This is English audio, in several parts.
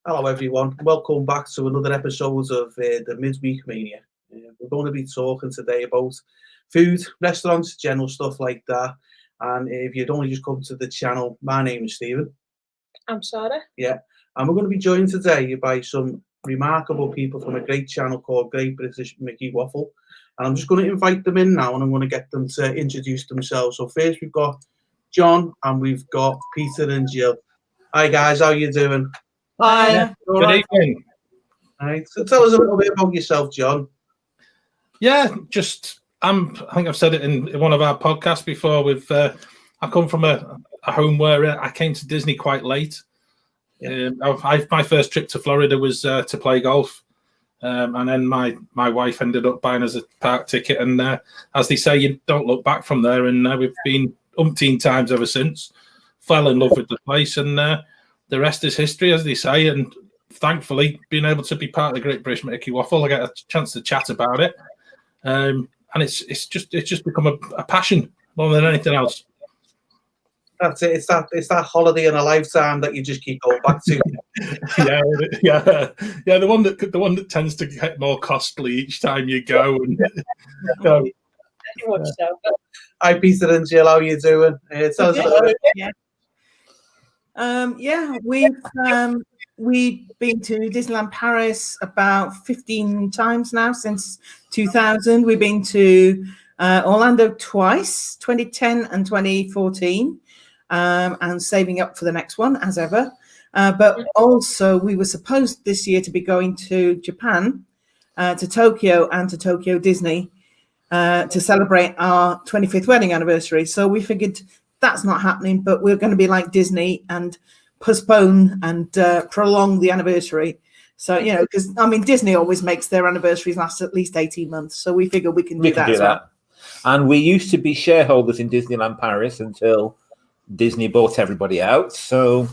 Hello everyone, welcome back to another episode of the Midweek Mania. We're going to be talking today about food, restaurants, general stuff like that. And if you'd only just come to the channel, my name is Stephen. I'm Sarah. Yeah, and we're going to be joined today by some remarkable people from a great channel called Great Mickey Waffle. And I'm just going to invite them in now and I'm going to get them to introduce themselves. So first we've got John and we've got Peter and Jill. Hi guys, how you doing? Hi. Good evening. All right, so tell us a little bit about yourself, John. Yeah, I think I've said it in one of our podcasts before. I come from a home where I came to Disney quite late. Yeah. My first trip to Florida was to play golf, and then my wife ended up buying us a park ticket. And as they say, you don't look back from there. And we've been umpteen times ever since. Fell in love with the place, and the rest is history, as they say. And thankfully, being able to be part of the Great British Mickey Waffle, I get a chance to chat about it. And it's just become a passion more than anything else. That's it. It's that holiday in a lifetime that you just keep going back to. yeah. The one that tends to get more costly each time you go. And Very much so. Hi, Peter and Jill. How are you doing? Tell us a little bit. We've been to Disneyland Paris about 15 times now since 2000. We've been to Orlando twice, 2010 and 2014, and saving up for the next one as ever. But also we were supposed this year to be going to Japan, to Tokyo and to Tokyo Disney to celebrate our 25th wedding anniversary. So we figured that's not happening, but we're going to be like Disney and postpone and prolong the anniversary. So, because Disney always makes their anniversaries last at least 18 months. So we figure we can do that as well. And we used to be shareholders in Disneyland Paris until Disney bought everybody out. So,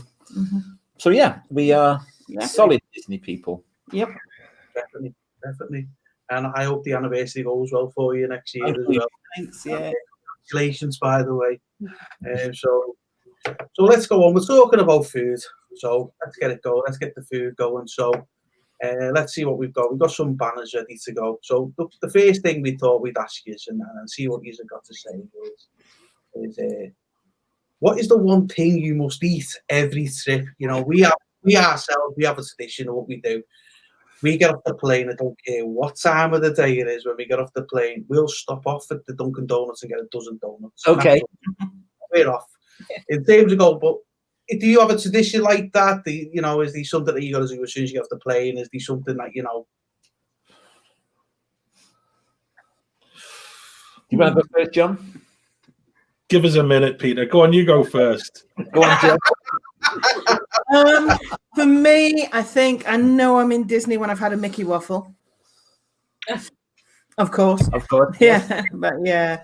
we are solid Disney people. Yep. Definitely. And I hope the anniversary goes well for you next year as well. Thanks, yeah. Congratulations, by the way. So let's go on. We're talking about food. So let's get it going. Let's get the food going. So let's see what we've got. We've got some banners ready to go. So the first thing we thought we'd ask you and see what you've got to say is what is the one thing you must eat every trip? We ourselves, we have a tradition of what we do. We get off the plane, I don't care what time of the day it is, when we get off the plane, we'll stop off at the Dunkin' Donuts and get a dozen donuts. Okay. We're off. In terms of goal, but do you have a tradition like that? Is there something that you got to do as soon as you get off the plane? Is there something that, Do you want to go first, John? give us a minute, Peter. Go on, you go first. Go on, John. For me, I think I know I'm in Disney when I've had a Mickey Waffle. Of course. Yeah, but yeah,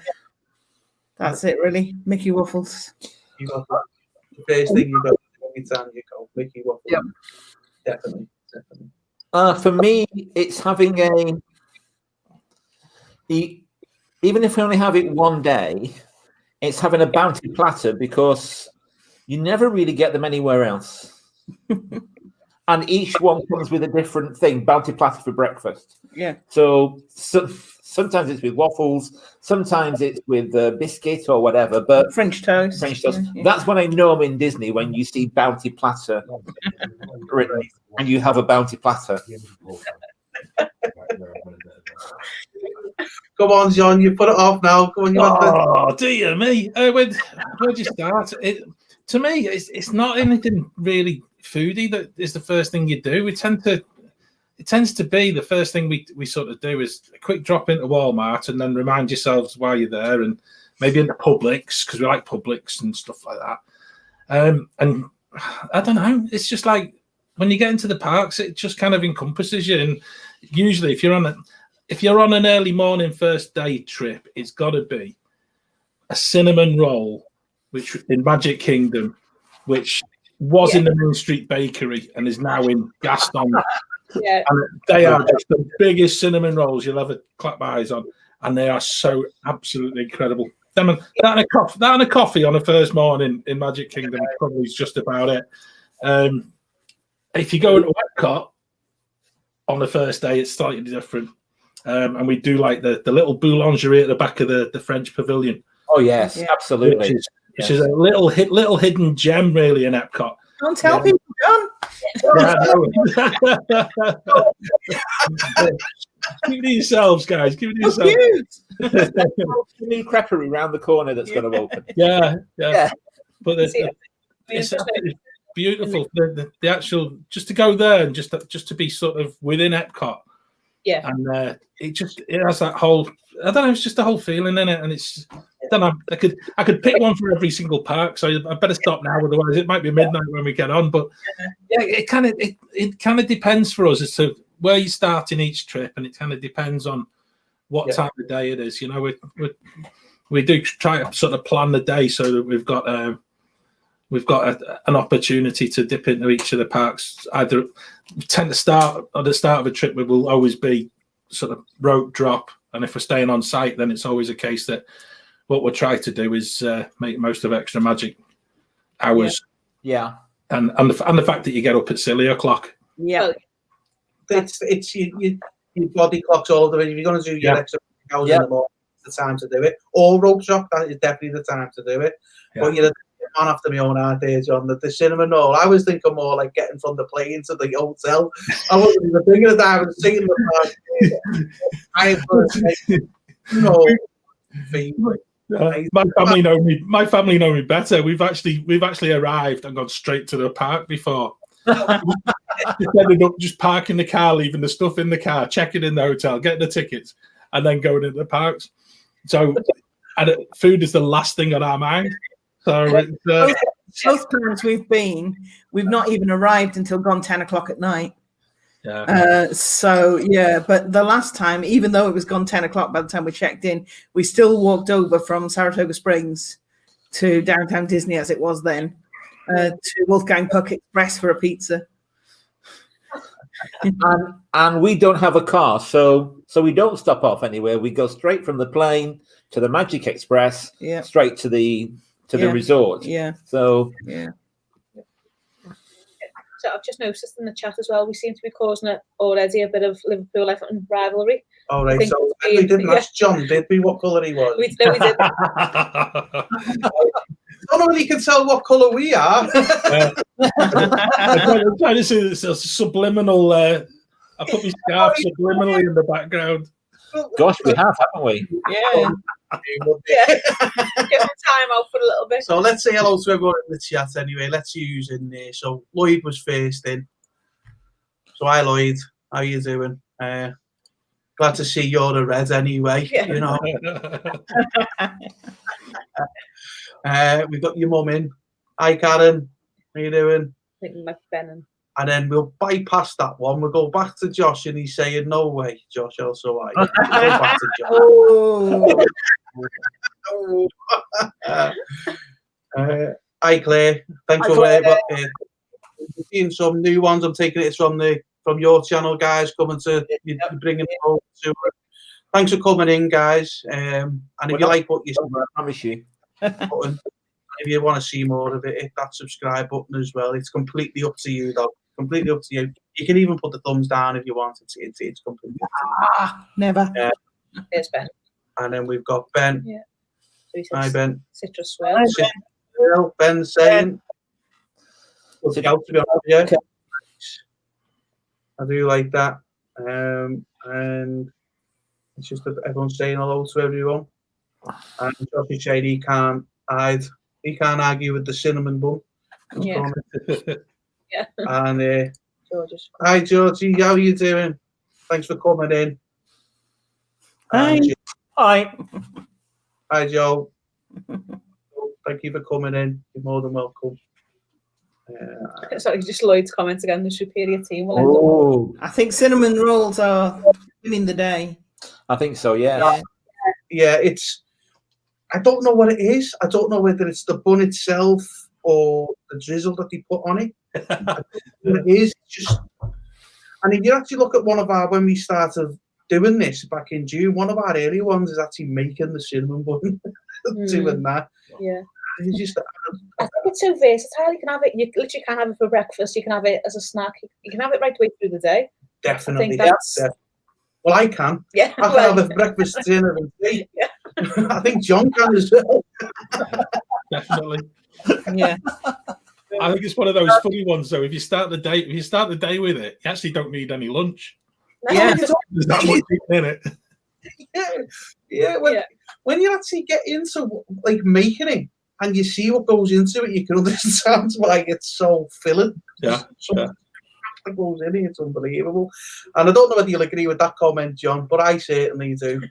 that's it really. Mickey Waffles. You got that. The first thing you got every time you go, Mickey Waffle. Yep. Definitely. For me, it's having even if we only have it one day, it's having a bounty platter because you never really get them anywhere else. And each one comes with a different thing. Bounty platter for breakfast. Yeah. So sometimes it's with waffles, sometimes it's with biscuit or whatever. But French toast. Yeah. That's when I know I'm in Disney, when you see bounty platter written and you have a bounty platter. Come on, John, you put it off now. Come on, dear me. Where'd you start? To me, it's not anything really foodie that is the first thing you do. It tends to be the first thing we sort of do is a quick drop into Walmart and then remind yourselves while you're there, and maybe into Publix because we like Publix and stuff like that. And I don't know, it's just like when you get into the parks, it just kind of encompasses you. And usually, if you're on an early morning first day trip, it's got to be a cinnamon roll, which in Magic Kingdom, which was in the Main Street Bakery and is now in Gaston. Yeah. And they are just the biggest cinnamon rolls you'll ever clap my eyes on, and they are so absolutely incredible. That and a coffee on a first morning in Magic Kingdom probably is just about it. If you go into Epcot on the first day, it's slightly different. And we do like the little boulangerie at the back of the French pavilion. Oh yes, absolutely. Which is a little hidden gem, really, in Epcot. Don't tell people, John. Yeah, give it to yourselves, guys. Give it to yourselves. The new creppery round the corner that's going to open. Yeah. But it's beautiful. beautiful. The actual, just to go there and just to be sort of within Epcot. Yeah. And it has that whole, I don't know, it's just a whole feeling in it, and it's, I don't know, I could pick one for every single park, so I better stop now, otherwise it might be midnight when we get on. But yeah, it kind of depends for us as to where you start in each trip, and it kind of depends on what time of day it is. You know, we do try to sort of plan the day so that we've got an opportunity to dip into each of the parks. Either tend to start at the start of a trip, we will always be sort of rope drop, and if we're staying on site, then it's always a case that what we'll try to do is make most of Extra Magic hours. Yeah. And the fact that you get up at silly o'clock. Yeah. It's your body clocks all of the way. If you're going to do your extra hours in the morning, it's the time to do it. Or rope drop, that is definitely the time to do it. Yeah. But you're a man after my own heart there, John. The cinnamon roll, I was thinking more like getting from the plane to the hotel. I wasn't even thinking of that. I was thinking of the My family know me better. We've actually arrived and gone straight to the park before. Just ended up just parking the car, leaving the stuff in the car, checking in the hotel, getting the tickets, and then going into the parks. So, food is the last thing on our mind. So both times we've been, we've not even arrived until gone 10 o'clock at night. Yeah. But the last time, even though it was gone 10 o'clock by the time we checked in, we still walked over from Saratoga Springs to downtown Disney, as it was then, to Wolfgang Puck Express for a pizza. And we don't have a car, so we don't stop off anywhere. We go straight from the plane to the Magic Express, straight to the resort. Yeah. So So I've just noticed in the chat as well, we seem to be causing already a bit of Liverpool Everton rivalry. All right, so we didn't ask John, did we, what colour he was? We did. I don't know if he can tell what colour we are. I'm trying to see this subliminal. I put my scarf subliminally in the background. Gosh, we have, haven't we? Yeah. Give him time out for a little bit. So let's say hello to everyone in the chat anyway. Let's use in there. So Lloyd was first in. So hi Lloyd, how you doing? Glad to see you're a red anyway. Yeah. You know. We've got your mum in. Hi Karen, how you doing? I think my Ben And then we'll bypass that one. We'll go back to Josh, and he's saying, "No way, Josh." Also, I go back to Josh. Hi Claire, thanks for seeing some new ones. I'm taking it from your channel, guys. Coming to you bringing it over to. Thanks for coming in, guys. And if you like what you see, I promise you. button, if you want to see more of it, hit that subscribe button as well. It's completely up to you, though. Completely up to you. You can even put the thumbs down if you want it. It's completely up to you. Never. There's Ben. And then we've got Ben. Yeah. So he Hi, says Ben. citrus swell. Ben saying. To be honest with you. I do like that. And it's just that everyone's saying hello to everyone. And Josh is saying he can't argue with the cinnamon bun. Yeah. Yeah. And George's. hi Georgie, how are you doing? Thanks for coming in. Hi. Hi. Hi Joe. Thank you for coming in. You're more than welcome. Sorry, just Lloyd's comments again. The superior team will end up. I think cinnamon rolls are winning the day. I think so, yeah. Yeah, I don't know what it is. I don't know whether it's the bun itself or the drizzle that they put on it. I don't know what it is. And if you actually look at when we started doing this back in June, one of our early ones is actually making the cinnamon bun, doing that. Yeah. It's just, think it's so versatile. You can have it. You literally can have it for breakfast. You can have it as a snack. You can have it right the way through the day. Definitely. that's- Well, I can. Yeah. I can have a breakfast, dinner, and tea. Yeah. I think John can as well. Definitely. Yeah. I think it's one of those funny ones though. If you start the day with it, you actually don't need any lunch. Yeah. There's that much in it. Yeah. When you actually get into like making it and you see what goes into it, you can understand why it's so filling. Yeah. That goes in it, it's unbelievable. And I don't know whether you'll agree with that comment, John, but I certainly do.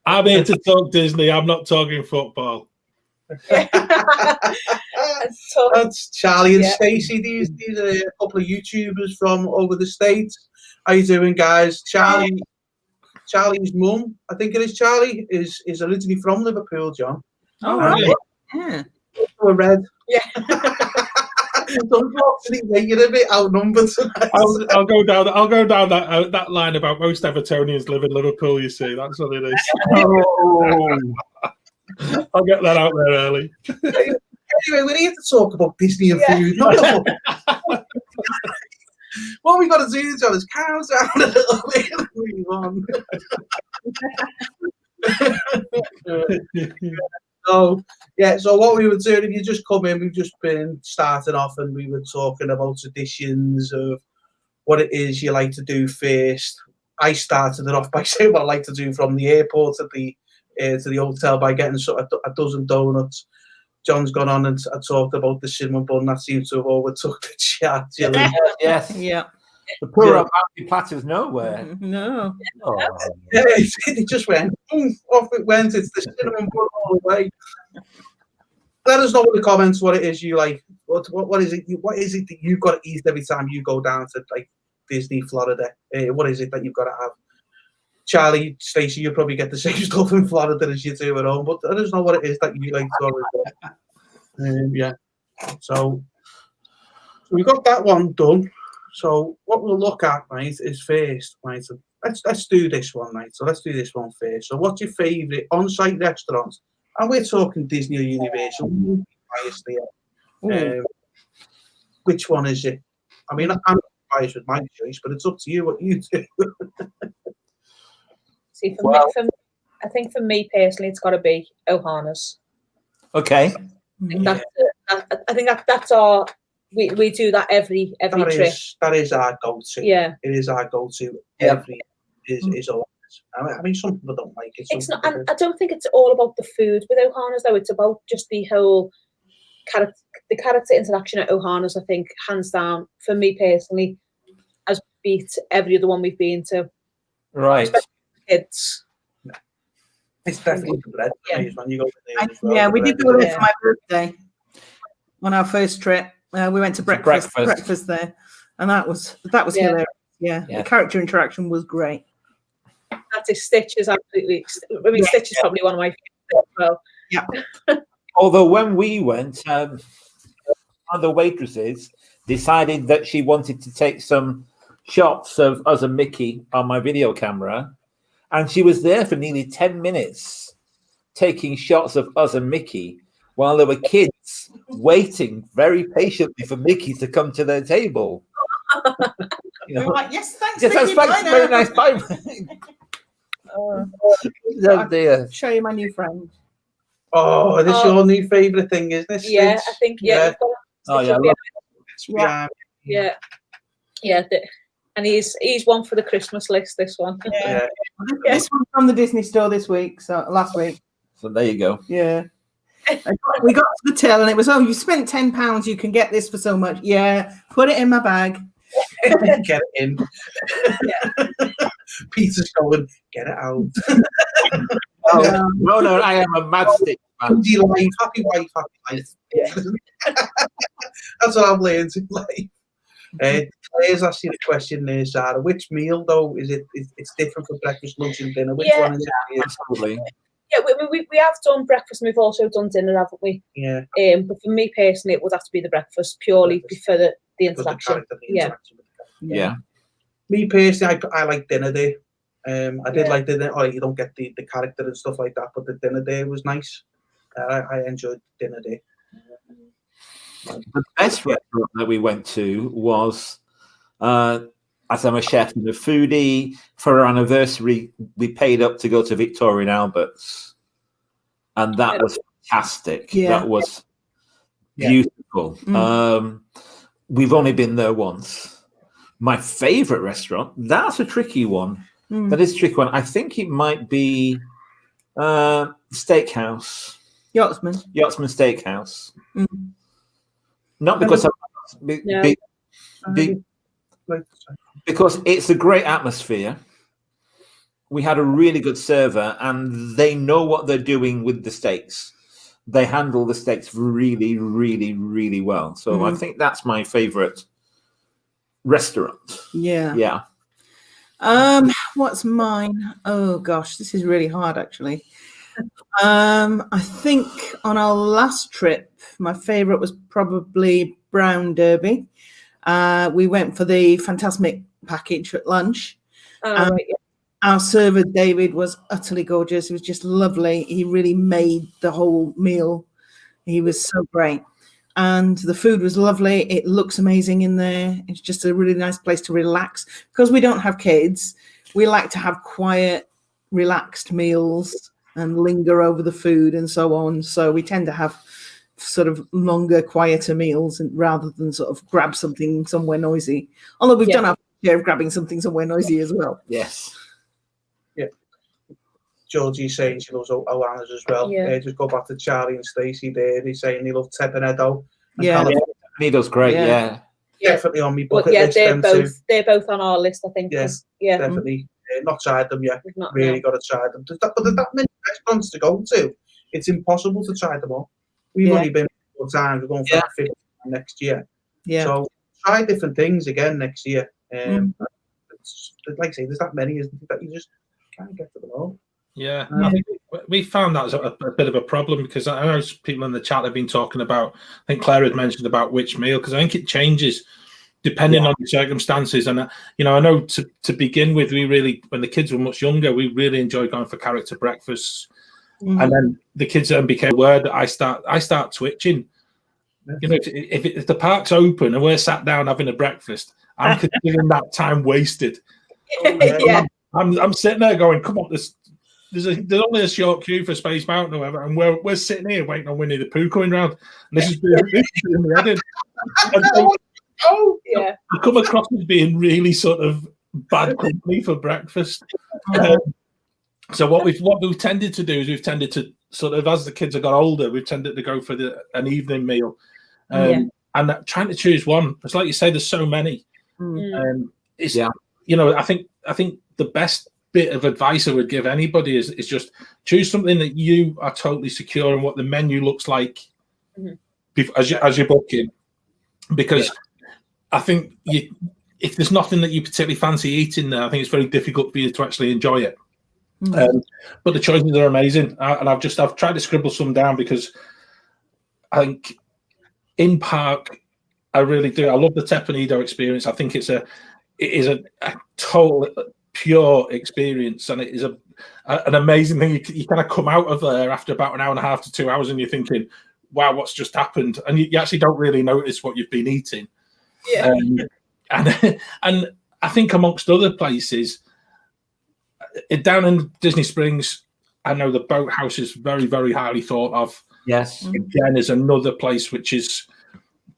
I'm here to talk Disney. I'm not talking football. That's Charlie and Yeah. Stacey. These are a couple of YouTubers from over the States. How you doing, guys? Charlie's mum, I think it is Charlie, is originally from Liverpool, John. Oh, Really? right. Yeah. We're red. Yeah. Unfortunately, you're a bit outnumbered tonight. I'll go down that line about most Evertonians live in Liverpool. You see, that's what it is. I'll get that out there early. Anyway, we're here to talk about Disney and food. Not the what we got to do, John, is calm down a little bit and move on. So what we were doing, if you just come in, we've just been starting off and we were talking about traditions of what it is you like to do first. I started it off by saying what I like to do from the airport to the hotel by getting a dozen donuts. John's gone on and talked about the cinnamon bun. That seems to have overtook the chat. Yes. Yeah. The poor bounty platters nowhere. No. Oh. Yeah, it just went, boom, off it went. It's the cinnamon bun all the way. Let us know in the comments what it is you like. What is it? What is it that you've got to eat every time you go down to like Disney, Florida? What is it that you've got to have? Charlie, Stacey, you probably get the same stuff in Florida as you do at home, but let us know what it is that you like to yeah. So we got that one done. So what we'll look at, right, is first, right. So let's do this one, right. So let's do this one first. So what's your favourite on-site restaurant? And we're talking Disney or Universal. Biased here. Which one is it? I mean, I'm biased with my choice, but it's up to you what you do. See, I think for me personally, it's got to be Ohana's. Okay. I think that's our. We do that every trip. That is our go-to. Yeah, it is our go-to. Yeah. Every is Ohana's. I mean, some people don't like it. It's not. And I don't think it's all about the food with Ohana's though. It's about just the whole character interaction at Ohana's. I think hands down for me personally has beat every other one we've been to. Right. Especially kids. It's definitely the bread. Yeah. When you go there as well, Yeah, the we bread did go is- there for my birthday on our first trip. We went to breakfast there, and that was hilarious. Yeah, Yeah. the character interaction was great. That is Stitch is absolutely. I mean, Stitch is probably one of my favorites as well. Yeah. Although when we went, one of the waitresses decided that she wanted to take some shots of us and Mickey on my video camera, and she was there for nearly 10 minutes taking shots of us and Mickey while there were kids waiting very patiently for Mickey to come to their table. You know, Like, yes, thanks. yes, Mickey, thanks, bye very now." nice. Bye. Oh dear. Show you my new friend. Oh, this is your new favourite thing, isn't it? Yeah, Stitch? I think Yeah. you've got Oh yeah, I Stitch love Yeah. yeah. And he's one for the Christmas list. This one. Yeah. This one's from the Disney store this week. So last week. So there you go. Yeah. We got to the till and it was, oh, you spent £10. You can get this for so much. Yeah. Put it in my bag. Get it in. Peter's going, get it out. No, I am a mad Stitch man. Happy life, happy wife, happy life. Yeah. That's what I've learned in life. Claire's asking a question there, Sarah. Which meal though is it? It's different for breakfast, lunch, and dinner. Which Yeah. one is it? Absolutely. Yeah, we have done breakfast and we've also done dinner, haven't we? Yeah. But for me personally, it would have to be the breakfast purely Breakfast. for the Because the interaction. character, the Yeah. interaction with the character. Yeah. Me personally, I like dinner day. I did Yeah. like dinner. Oh, you don't get the character and stuff like that, but the dinner day was nice. I enjoyed dinner there. The best restaurant that we went to was, as I'm a chef and a foodie, for our anniversary, we paid up to go to Victoria and Albert's. And that was fantastic. Yeah. That was beautiful. We've only been there once. My favorite restaurant, that's a tricky one. That is a tricky one. I think it might be Steakhouse. Yachtsman Steakhouse. Not because because it's a great atmosphere. We had a really good server, and they know what they're doing with the steaks. They handle the steaks really, really, really well. So I think that's my favorite restaurant. Yeah. What's mine? Oh gosh, this is really hard actually. I think on our last trip, my favorite was probably Brown Derby. We went for the Fantasmic package at lunch. Our server David was utterly gorgeous. He was just lovely. He really made the whole meal. He was so great. And the food was lovely. It looks amazing in there. It's just a really nice place to relax. Because we don't have kids, we like to have quiet, relaxed meals and linger over the food and so on. So we tend to have sort of longer, quieter meals, and rather than sort of grab something somewhere noisy. Although we've done our share of grabbing something somewhere noisy as well. Yes. Yeah. Georgie saying she loves Oanas as well. Just go back to Charlie and Stacey there. He's saying they love Tepanetto. Tepanetto's great, definitely on me bucket list. They're both on our list, I think. Definitely. Not tried them yet. Really got to try them. But there's that many restaurants to go to. It's impossible to try them all. We've only been 4 times. We're going for 50 next year. So try different things again next year. Like I say, there's that many, isn't it, that you just can't get to them all. Yeah, I think we found that as a bit of a problem, because I know people in the chat have been talking about, I think Claire had mentioned about which meal, because I think it changes depending on the circumstances. And, I know to begin with, we really, when the kids were much younger, we really enjoyed going for character breakfasts. And then the kids then became aware that I start twitching. If the park's open and we're sat down having a breakfast, I'm considering that time wasted. I'm sitting there going, come on, there's only a short queue for Space Mountain or whatever, and we're sitting here waiting on Winnie the Pooh coming round. And this is being the heading. I come across as being really sort of bad company for breakfast. So what we've tended to do is we've tended to sort of, as the kids have got older, we've tended to go for an evening meal, and trying to choose one. It's like you say, there's so many. I think the best bit of advice I would give anybody is just choose something that you are totally secure in what the menu looks like as you're booking, because I think if there's nothing that you particularly fancy eating there, I think it's very difficult for you to actually enjoy it. But the choices are amazing, and I've tried to scribble some down, because I think in park I really do. I love the Tepanido experience. I think it is a total pure experience, and it is an amazing thing. You kind of come out of there after about an hour and a half to 2 hours, and you're thinking, "Wow, what's just happened?" And you actually don't really notice what you've been eating. And I think amongst other places. Down in Disney Springs, I know the boathouse is very, very highly thought of. Yes. Again, is another place which is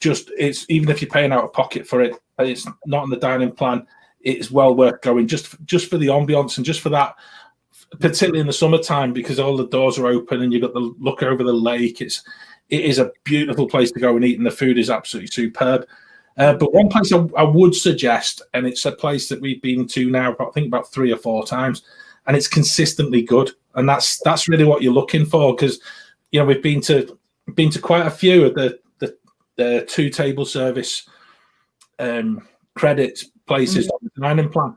it's even if you're paying out of pocket for it, it's not on the dining plan. It's well worth going just for the ambience and just for that, particularly in the summertime, because all the doors are open and you've got the look over the lake. It is a beautiful place to go and eat, and the food is absolutely superb. But one place I would suggest, and it's a place that we've been to now, I think about 3 or 4 times, and it's consistently good. And that's really what you're looking for, because we've been to quite a few of the 2 table service credits places on the dining plan,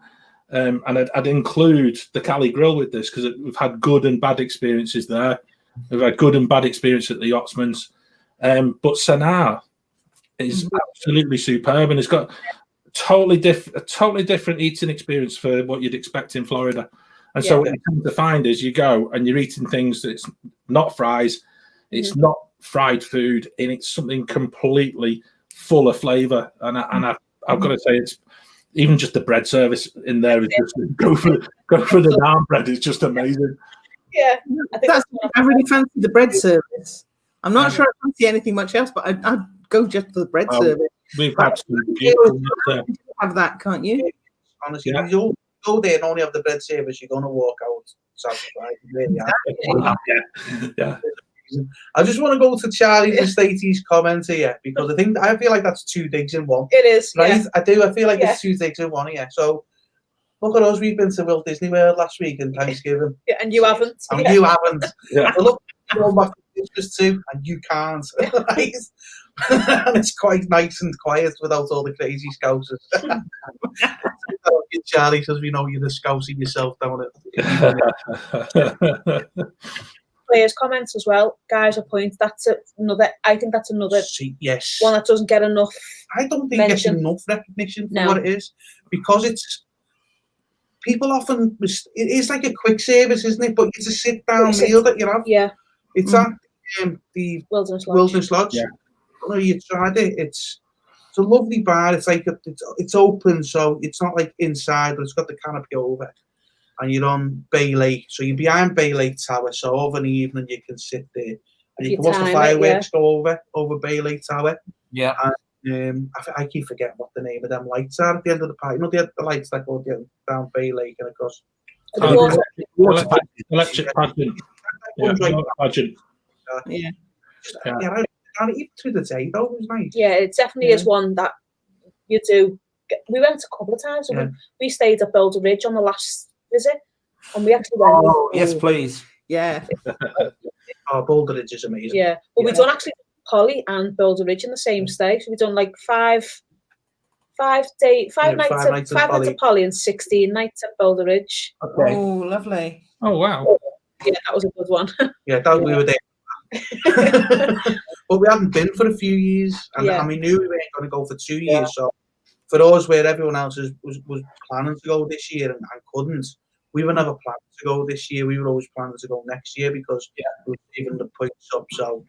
and I'd include the Cali Grill with this, because we've had good and bad experiences there. We've had good and bad experience at the Yachtsman's, but Sanaa is absolutely superb, and it's got a totally different eating experience for what you'd expect in Florida. And so what you tend to find is you go and you're eating things that's not fries, It's not fried food, and it's something completely full of flavour. And I've got to say, it's even just the bread service in there is just go for the naan bread. It's just amazing. Yeah, I really fancy the bread service. I'm not sure I fancy anything much else, but I'd go just for the bread service. We've had some beautiful have that, can't you? Honestly, if you go there and only have the bread service, you're going to walk out satisfied. Really, yeah. I just want to go to Charlie's and Statey's comment here because I feel like that's 2 digs in one. It is, right? Yeah. I do. I feel like it's 2 digs in one here. So look at us. We've been to Walt Disney World last week and Thanksgiving. Yeah, and you haven't. And you haven't. Yeah. So look, you're back to Christmas too, and you can't. Right? And it's quite nice and quiet without all the crazy scousers. Charlie says we know you're the scousing yourself, don't it? Players' comments as well. Guys, a point. I think that's another yes. one that doesn't get enough. I don't think it's enough recognition for what it is because it's. People often, it is like a quick service, isn't it? But it's a sit-down meal that you have. Yeah. It's at the Wilderness Lodge. Yeah. I know you tried it. It's a lovely bar. It's like it's open, so it's not like inside, but it's got the canopy over. And you're on Bay Lake, so you're behind Bay Lake Tower. So over the evening you can sit there, and you can watch the fireworks go over Bay Lake Tower. Yeah. And, I keep forgetting what the name of them lights are at the end of the park. You know, the lights that go down Bay Lake and across. Electric pageant. Yeah. Even through the day, though, it was nice. Yeah, it definitely is one that you do. We went a couple of times. Yeah. We stayed at Boulder Ridge on the last visit, and we actually went. Oh, yes, please. Yeah. Boulder Ridge is amazing. Yeah, but we done actually Polly and Boulder Ridge in the same stay. So we done like five nights at Polly and 16 nights at Boulder Ridge. Okay. Oh, lovely. Oh, wow. Yeah, that was a good one. Yeah, we were there. But we hadn't been for a few years, and we knew we weren't going to go for 2 years. So for us, where everyone else was planning to go this year and couldn't, we were never planning to go this year. We were always planning to go next year because we were saving the points up. So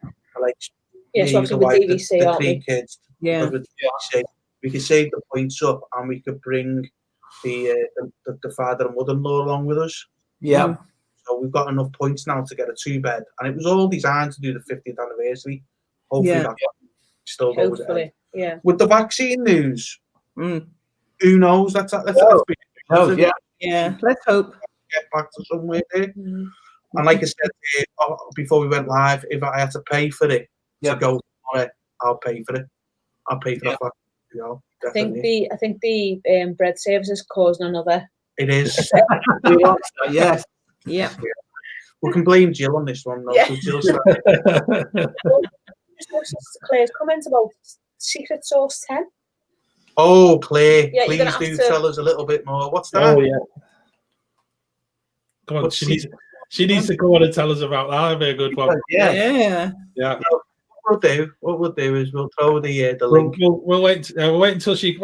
so obviously with DVC, the 3 kids, we could save the points up, and we could bring the father and mother-in-law along with us. Yeah. So we've got enough points now to get a 2-bed, and it was all designed to do the 50th anniversary. Hopefully that still goes ahead. Yeah. With the vaccine news, who knows? Let's let's hope. Get back to somewhere there. And like I said before we went live, if I had to pay for it to go on it, I'll pay for it. I'll pay for that. You know, definitely. I think the bread service is causing another. It is. Yes. Yeah. We can blame Jill on this one, though. Yeah. Jill's Claire's comment about Secret Sauce 10. Oh, Claire, yeah, please do tell us a little bit more. What's that? Oh, yeah. Come on, she needs to go on and tell us about that. That'd be a good one. Yeah. What we'll do is we'll throw the link. We'll wait until she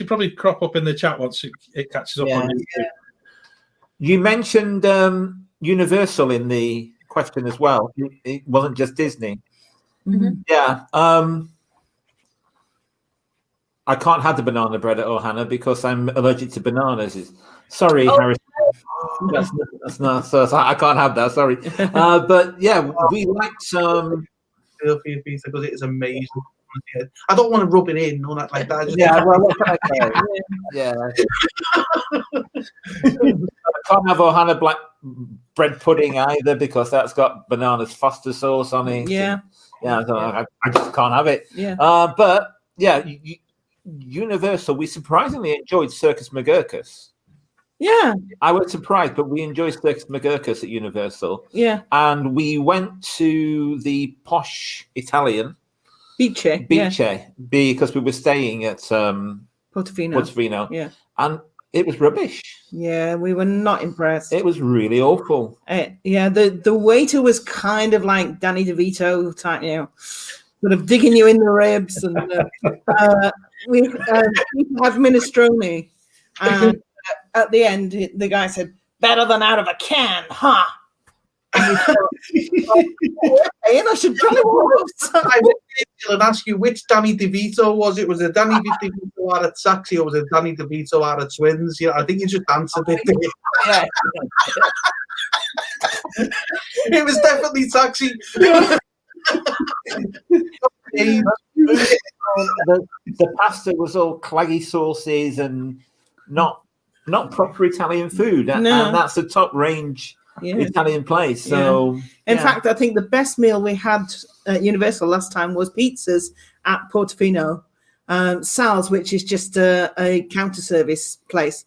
probably crop up in the chat once it catches up on YouTube. Yeah. You mentioned Universal in the question as well. It wasn't just Disney. Mm-hmm. Yeah. I can't have the banana bread at Ohana because I'm allergic to bananas. Sorry, Harris. That's not. So I can't have that. Sorry. But yeah, we liked some. Feel for your pizza because it is amazing. I don't want to rub it in or nothing like that. I can't have Ohana black bread pudding either because that's got bananas Foster sauce on it. So I just can't have it. But yeah, Universal, we surprisingly enjoyed Circus McGurkus. Yeah, I was surprised, but we enjoyed Circus McGurkus at Universal. Yeah, and we went to the posh Italian Biche, because we were staying at Portofino. Yeah, and it was rubbish. Yeah, we were not impressed. It was really awful. The waiter was kind of like Danny DeVito type, sort of digging you in the ribs, and we had minestrone, and at the end the guy said, "Better than out of a can, huh?" And I should try one. I will ask you which Danny DeVito was it? Was it Danny DeVito out of Taxi or was it Danny DeVito out of Twins? Yeah, I think you just answered it. Yeah. It was definitely Taxi. The pasta was all claggy sauces and not proper Italian food, and that's the top range Italian place. So, in fact, I think the best meal we had at Universal last time was pizzas at Portofino, Sal's, which is just a counter service place.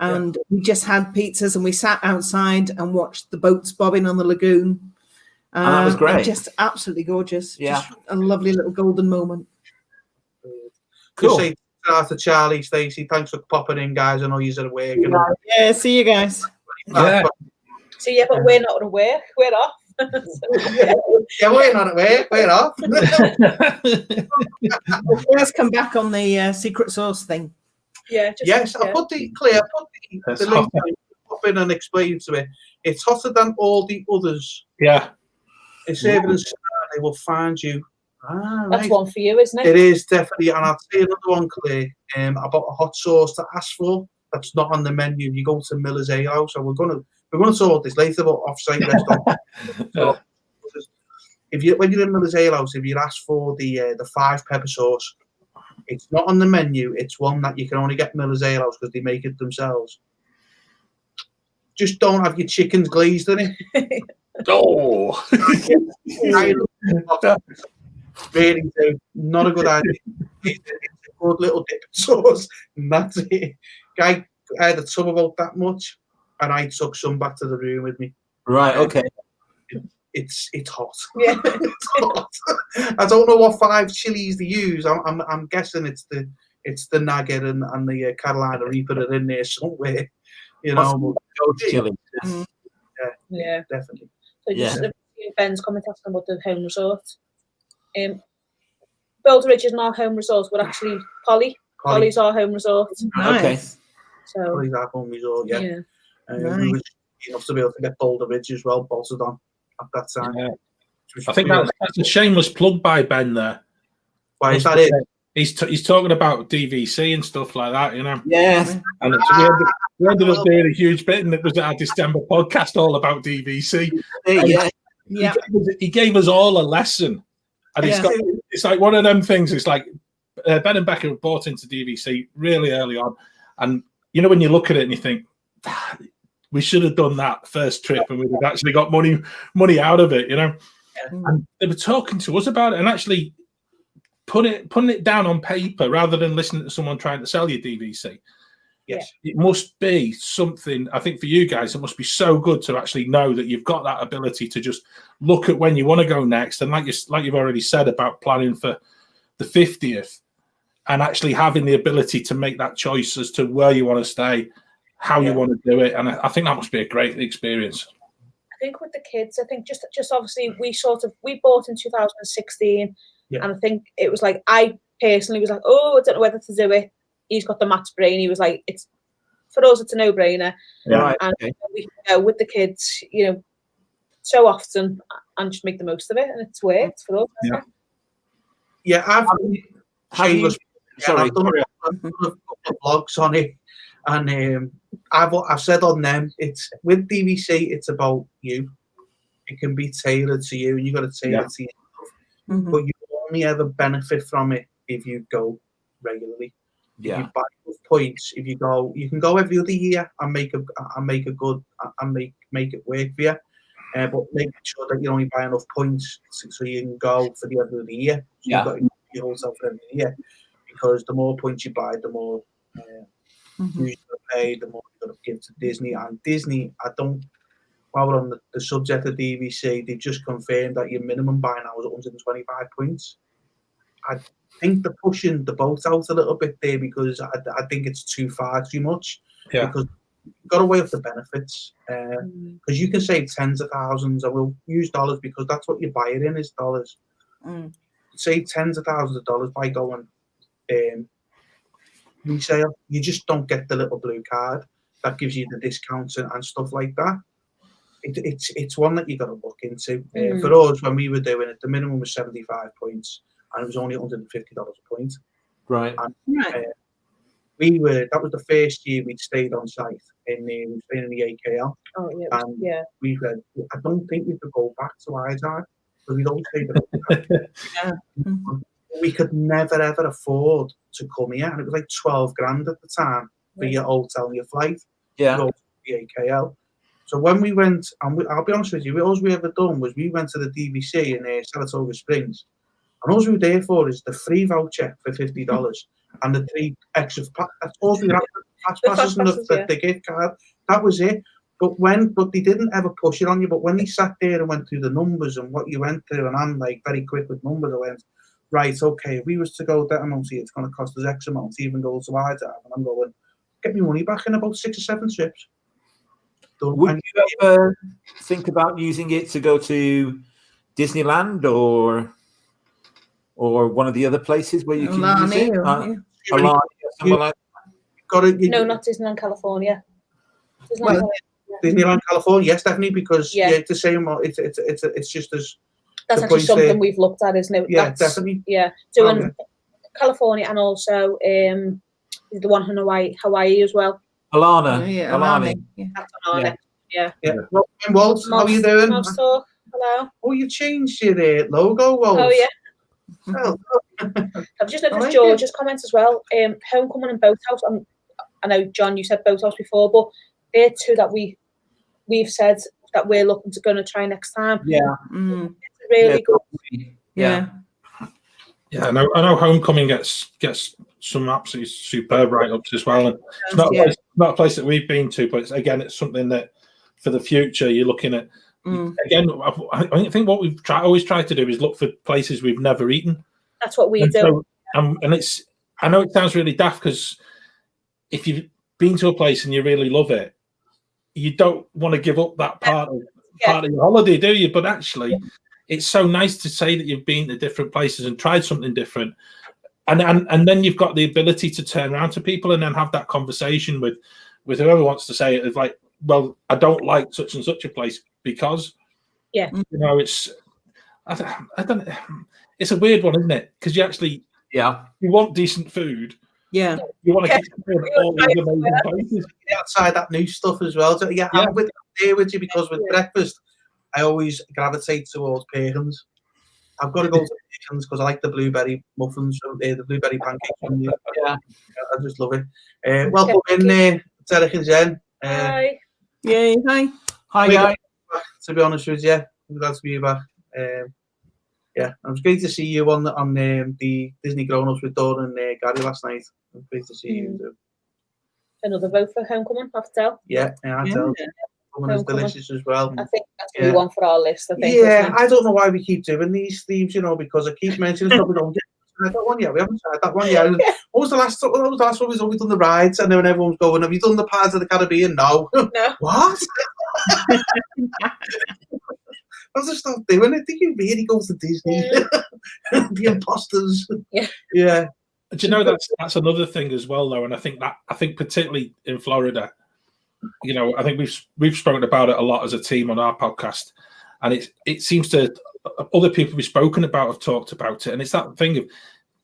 And we just had pizzas and we sat outside and watched the boats bobbing on the lagoon. And that was great. Just absolutely gorgeous. Yeah. Just a lovely little golden moment. Cool. Just say to Charlie, Stacey, thanks for popping in, guys. I know you're at work. Yeah, see you guys. Yeah. So yeah, but we're not at work. We're off. Yeah, we're not at work. We're off. Let's come back on the secret sauce thing. Yeah. I put the link pop in and explain to it. It's hotter than all the others. Yeah. It's serving as they will find you. That's one for you, isn't it? It is definitely, and I'll tell you another one, Claire, about a hot sauce to ask for that's not on the menu. You go to Miller's Ale House, so we're gonna talk this later about off-site restaurant. So, when you're in Miller's Ale House, if you ask for the 5 pepper sauce, it's not on the menu. It's one that you can only get Miller's Ale House because they make it themselves. Just don't have your chickens glazed in it. Oh. Really do. Not a good idea. It's a good little dip sauce, and that's it. I had a tub about that much, and I took some back to the room with me. Right, okay. It's hot. Yeah. It's hot. I don't know what 5 chilies they use. I'm guessing it's the Nugget and the Carolina Reaper are in there somewhere. You know, chili. Yeah, definitely. So just Ben's comment asking about the home resort. Boulder Ridge is not our home resort. We're actually Polly's our home resort. Nice. Okay. So Polly's our home resort. Yeah. Nice. We were enough to be able to get Boulder Ridge as well bolted on at that time. Yeah. I think that's a shameless plug by Ben there. Why is that it? He's talking about DVC and stuff like that, you know. Yes. And we ended up doing a huge bit, and it was our December podcast all about DVC. Yeah. He gave us all a lesson, and it's like one of them things. It's like Ben and Becca bought into DVC really early on, and you know when you look at it and you think we should have done that first trip, and we'd have actually got money out of it, you know. And they were talking to us about it, and actually putting it down on paper rather than listening to someone trying to sell you DVC. Yes, it must be something. I think for you guys, it must be so good to actually know that you've got that ability to just look at when you want to go next, and like you've already said about planning for the 50th, and actually having the ability to make that choice as to where you want to stay, how you want to do it, and I think that must be a great experience. I think with the kids, I think just obviously we bought in 2016. Yeah. And I think it was like, I personally was like, I don't know whether to do it. He's got the Matt's brain. He was like, for us, it's a no-brainer. Yeah. And we can go with the kids, you know, so often and just make the most of it. And it's worked for us. Yeah, I've done a couple of vlogs on it. And I've said on them, it's with DVC, it's about you. It can be tailored to you, and you've got to tailor it to yourself. Mm-hmm. But you only ever benefit from it if you go regularly. Yeah. If you buy enough points, if you go, you can go every other year and make it work for you. But make sure that you only buy enough points so you can go for the every other year. So you've got to give yourself every year, because the more points you buy, the more you pay, the more you've got to give to Disney. And Disney, while we're on the subject of DVC, they've just confirmed that your minimum buy now is 125 points. I think they're pushing the boat out a little bit there, because I think it's too much. Yeah. Because you've got to weigh up the benefits. Because you can save tens of thousands. I will use dollars because that's what you buy it in, is dollars. Save tens of thousands of dollars by going resale. You just don't get the little blue card that gives you the discounts and stuff like that. it's one that you got to look into. Mm. For us, when we were doing it, the minimum was 75 points, and it was only $150 a point. Right. And, Right. that was the first year we'd stayed on site in the AKL. Oh yeah, And yeah. we said, I don't think we could go back to Izard, because we'd all stayed at Yeah. we could never ever afford to come here, and it was like 12 grand at the time for your hotel and your flight. Yeah. To go to the AKL. So when we went, and I'll be honest with you, all we ever done was we went to the DVC in Saratoga Springs, and all we were there for is the free voucher for $50 and the 3 extra. That's all we had. Fast passes and the gift card. That was it. But they didn't ever push it on you. But when they sat there and went through the numbers and what you went through, and I'm like very quick with numbers, I went, right, okay, if we was to go that amount here, it's going to cost us X amount to even go to Izard. And I'm going, get me money back in about 6 or 7 trips. Done. Would you ever think about using it to go to Disneyland or one of the other places where you can use it? Alani, somewhere like No, not Disneyland, California. Disneyland, California, yes, definitely, because it's the same. It's just as. That's actually something we've looked at, isn't it? Yeah, definitely. Yeah, doing California and also the one in Hawaii as well. Alani. That's Alani. Yeah. Walt, how are you doing? Hello. Oh, you changed your logo, Walt. Oh, yeah. I've just noticed George's comments as well. Homecoming and Boathouse. I know, John, you said Boathouse before, but they're two that we've said that we're looking to go and try next time. Yeah. It's really good. Yeah. Yeah, I know Homecoming gets some absolutely superb write-ups as well. And it's not a place that we've been to, but it's something that for the future you're looking at. Again, I think what we've always tried to do is look for places we've never eaten. That's what we do. So, and I know it sounds really daft, because if you've been to a place and you really love it, you don't want to give up that part of your holiday, do you? But actually, it's so nice to say that you've been to different places and tried something different. And then you've got the ability to turn around to people and then have that conversation with whoever wants to say it. It's like, well, I don't like such and such a place because, it's I don't. It's a weird one, isn't it? Because you actually, you want decent food. Yeah. You want to keep all these amazing places. Outside that new stuff as well. So, I'm with you, because with breakfast, I always gravitate towards Perkins. I've got to go to Perkins because I like the blueberry muffins, the blueberry pancakes. I just love it. Welcome in there, Derek and Jen. Hi. Hi. Hi, guys. To be honest with you, I'm glad to be back. It was great to see you on the Disney Grown Ups with Dawn and Gary last night. It was great to see you too. Another vote for Homecoming, I have to tell. Yeah, Homecoming is delicious as well. I think that's the one for our list. I think. I don't know why we keep doing these themes, because I keep mentioning stuff we don't get. That one, we haven't tried that one yet. What was the last one? We've always done the rides, and then everyone's going, "Have you done the Pirates of the Caribbean?" No. What? I'll just stop doing it. Do you really go to Disney? The imposters. Yeah. Do you know that's another thing as well, though, and I think particularly in Florida, I think we've spoken about it a lot as a team on our podcast, and it seems to other people we've spoken about have talked about it, and it's that thing of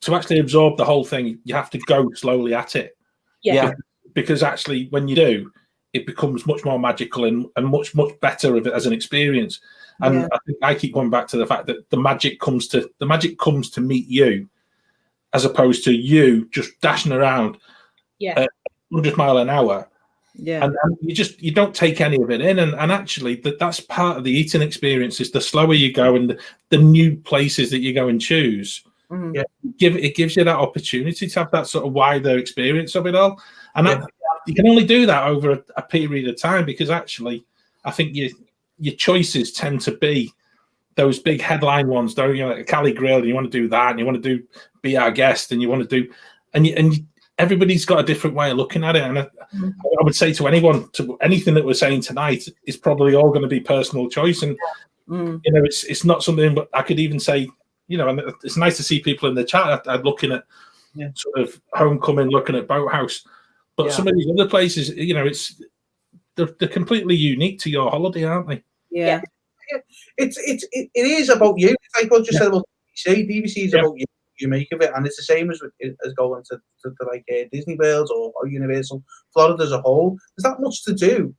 to actually absorb the whole thing, you have to go slowly at it. Yeah. Because actually, when you do, it becomes much more magical and much better of it as an experience. And I think I keep going back to the fact that the magic comes to meet you, as opposed to you just dashing around at 100 miles an hour. Yeah. And you don't take any of it in. And actually that's part of the eating experience, is the slower you go and the new places that you go and choose. It gives you that opportunity to have that sort of wider experience of it all. And you can only do that over a period of time, because actually I think your choices tend to be those big headline ones, don't you? Like a Cali Grill, and you want to do that, and you want to do Be Our Guest, and you want to do, and everybody's got a different way of looking at it. And I would say to anything that we're saying tonight is probably all going to be personal choice. And it's not something. But I could even say, and it's nice to see people in the chat. I'm looking at sort of Homecoming, looking at Boathouse, but some of these other places, they're completely unique to your holiday, aren't they? Yeah. It is about you. It's like what you said about DVC. DVC is about you. You make of it, and it's the same as going to like Disney World or Universal Florida as a whole. There's that much to do.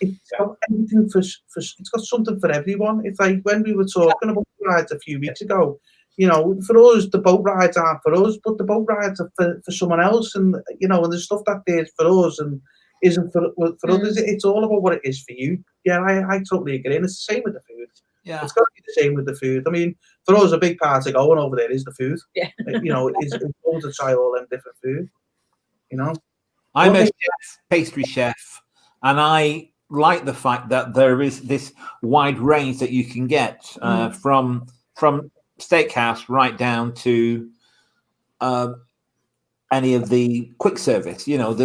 It's got anything it's got something for everyone. It's like when we were talking about rides a few weeks ago. You know, for us, the boat rides aren't for us, but the boat rides are for someone else, and you know, and there's stuff that there's for us and isn't for others. It's all about what it is for you. Yeah, I totally agree, and it's the same with the food. Yeah, it's got to be the same with the food. I mean, for us, a big part of going over there is the food. Yeah, you know, it's important to try all them different food. You know, I'm a pastry chef, and I like the fact that there is this wide range that you can get from steakhouse right down to any of the quick service. You know,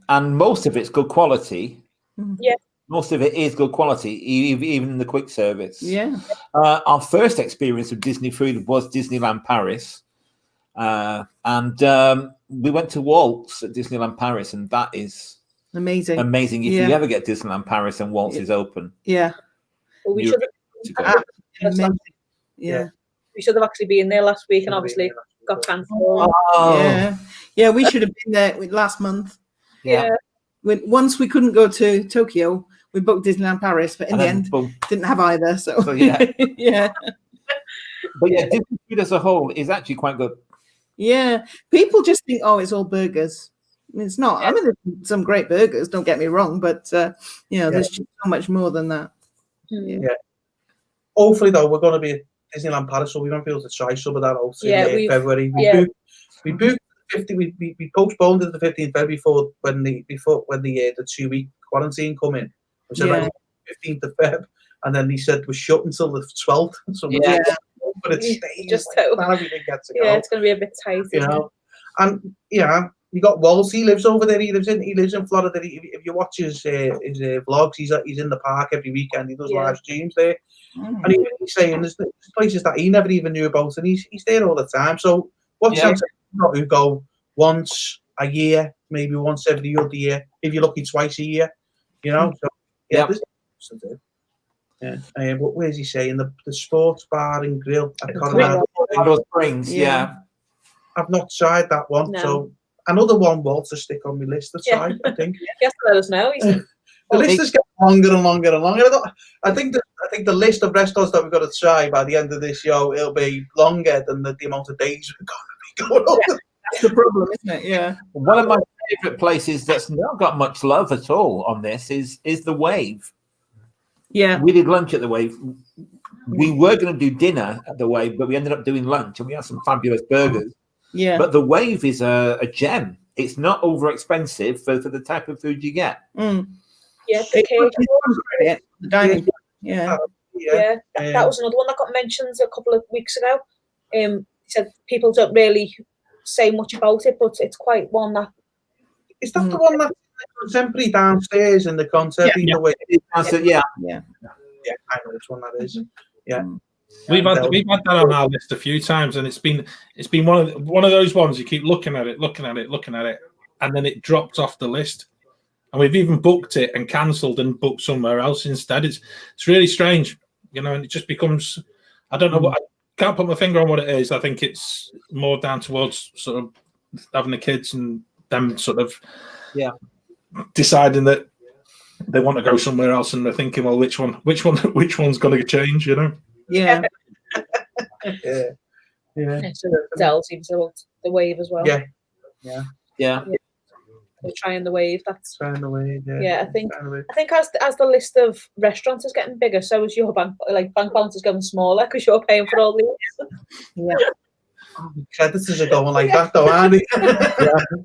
and most of it's good quality. Yeah. Most of it is good quality, even in the quick service. Yeah. Our first experience of Disney food was Disneyland Paris. And we went to Waltz at Disneyland Paris, and that is amazing. Amazing. If you ever get Disneyland Paris and Waltz is open. Yeah. Well, we should have, we should have actually been there last week, and obviously got cancelled. Yeah, we should have been there last month. Yeah. Once we couldn't go to Tokyo, we booked Disneyland Paris, but in the end, didn't have either. So yeah. Yeah. But yeah, Disney food as a whole is actually quite good. Yeah. People just think, oh, it's all burgers. I mean, it's not. I mean, there's some great burgers, don't get me wrong, but you know, there's just so much more than that. Yeah. Hopefully, though, we're going to be at Disneyland Paris, so we won't be able to try some of that out in February. We booked 50. We postponed it to the 15th February when the 2-week quarantine come in. We said 15th of Feb, and then he said we're shut until the 12th. So but it's just everything gets to go. Yeah, it's going to be a bit tight. You know, and you got Waltz. He lives over there. He lives in Florida. If you watch his vlogs, he's in the park every weekend. He does live streams there, and he's saying there's places that he never even knew about, and he's there all the time. So what's chance who go once a year, maybe once every other year, if you're lucky twice a year, you know? So there's to do. Yeah. But where's he saying? The sports bar and grill at Colorado Springs. I've not tried that one. No. So another one to stick on my list to try, I think. Yes, let us know. The list is getting longer and longer and longer. I think the list of restaurants that we've got to try by the end of this show, it'll be longer than the amount of days we're going to be going over. That's the problem, isn't it? Yeah. One of my favourite places that's not got much love at all on this is the Wave. Yeah. We did lunch at the Wave. We were going to do dinner at the Wave, but we ended up doing lunch, and we had some fabulous burgers. Yeah. But the Wave is a gem. It's not over expensive for the type of food you get. Yeah, the dining. That was another one that got mentioned a couple of weeks ago. He said people don't really say much about it, but it's quite one that. Is that the one that's contemporary downstairs in the contemporary? Yeah, I know which one that is. Yeah. We've had that on our list a few times, and it's been one of those ones you keep looking at it, and then it dropped off the list. And we've even booked it and cancelled and booked somewhere else instead. It's really strange, you know, and it just becomes, I don't know what, I can't put my finger on what it is. I think it's more down towards sort of having the kids and them sort of deciding that they want to go somewhere else, and they're thinking, well, which one's going to change, you know? Yeah. So Dell seems about the Wave as well. Yeah. We're trying the Wave. That's trying the Wave. I think as the list of restaurants is getting bigger, so is your bank balance is getting smaller because you're paying for all these. Creditors are going like that, though, aren't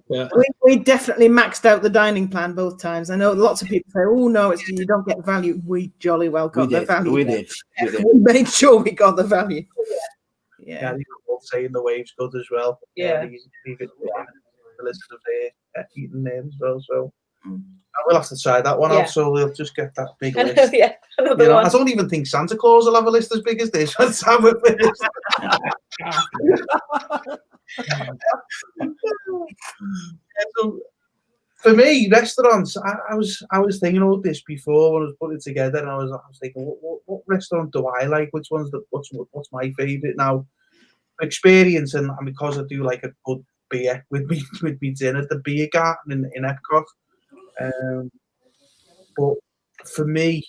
they? We definitely maxed out the dining plan both times. I know lots of people say, "Oh no, you don't get value." We jolly well got the value. We did. We made sure we got the value. Yeah, you can saying the Wave's good as well. Yeah, the list of eating there as well. So we'll have to try that one out. So we'll just get that big list. Another one. I don't even think Santa Claus will have a list as big as this. By the time we're finished. For me, restaurants. I was thinking about this before when I was putting it together, and I was thinking, what restaurant do I like? Which one's what's my favourite now? Experience, and because I do like a good beer with me dinner, the beer garden in Epcot. But for me,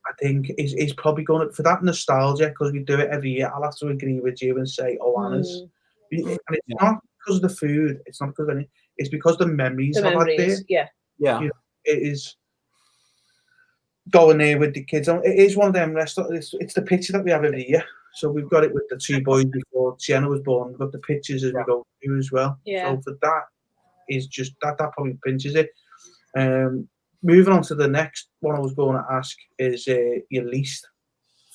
I think is probably going for that nostalgia, because we do it every year. I'll have to agree with you and say Ohana's. And it's not because of the food. It's not because of anything. It's because the memories I've had there. Yeah. You know, it is going there with the kids. It is one of them restaurants. It's the picture that we have every year. So we've got it with the two boys before Sienna was born. We've got the pictures as we go through as well. Yeah. So for that is just that probably pinches it. Moving on to the next one I was going to ask is your least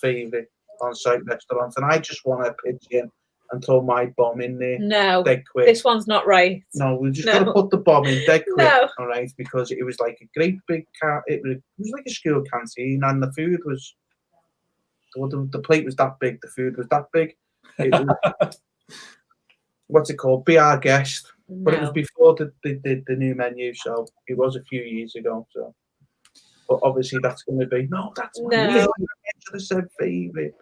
favourite on-site restaurant, and I just want to pitch in and throw my bomb in there. No, dead quick. This one's not right. No, we just got to put the bomb in dead quick, No. all right? Because it was like a great big it was like a school canteen, and the food was the plate was that big, the food was that big. It was, what's it called? Be Our Guest. But it was before the new menu, so it was a few years ago. So, but obviously that's going to be that's my I should have said favourite.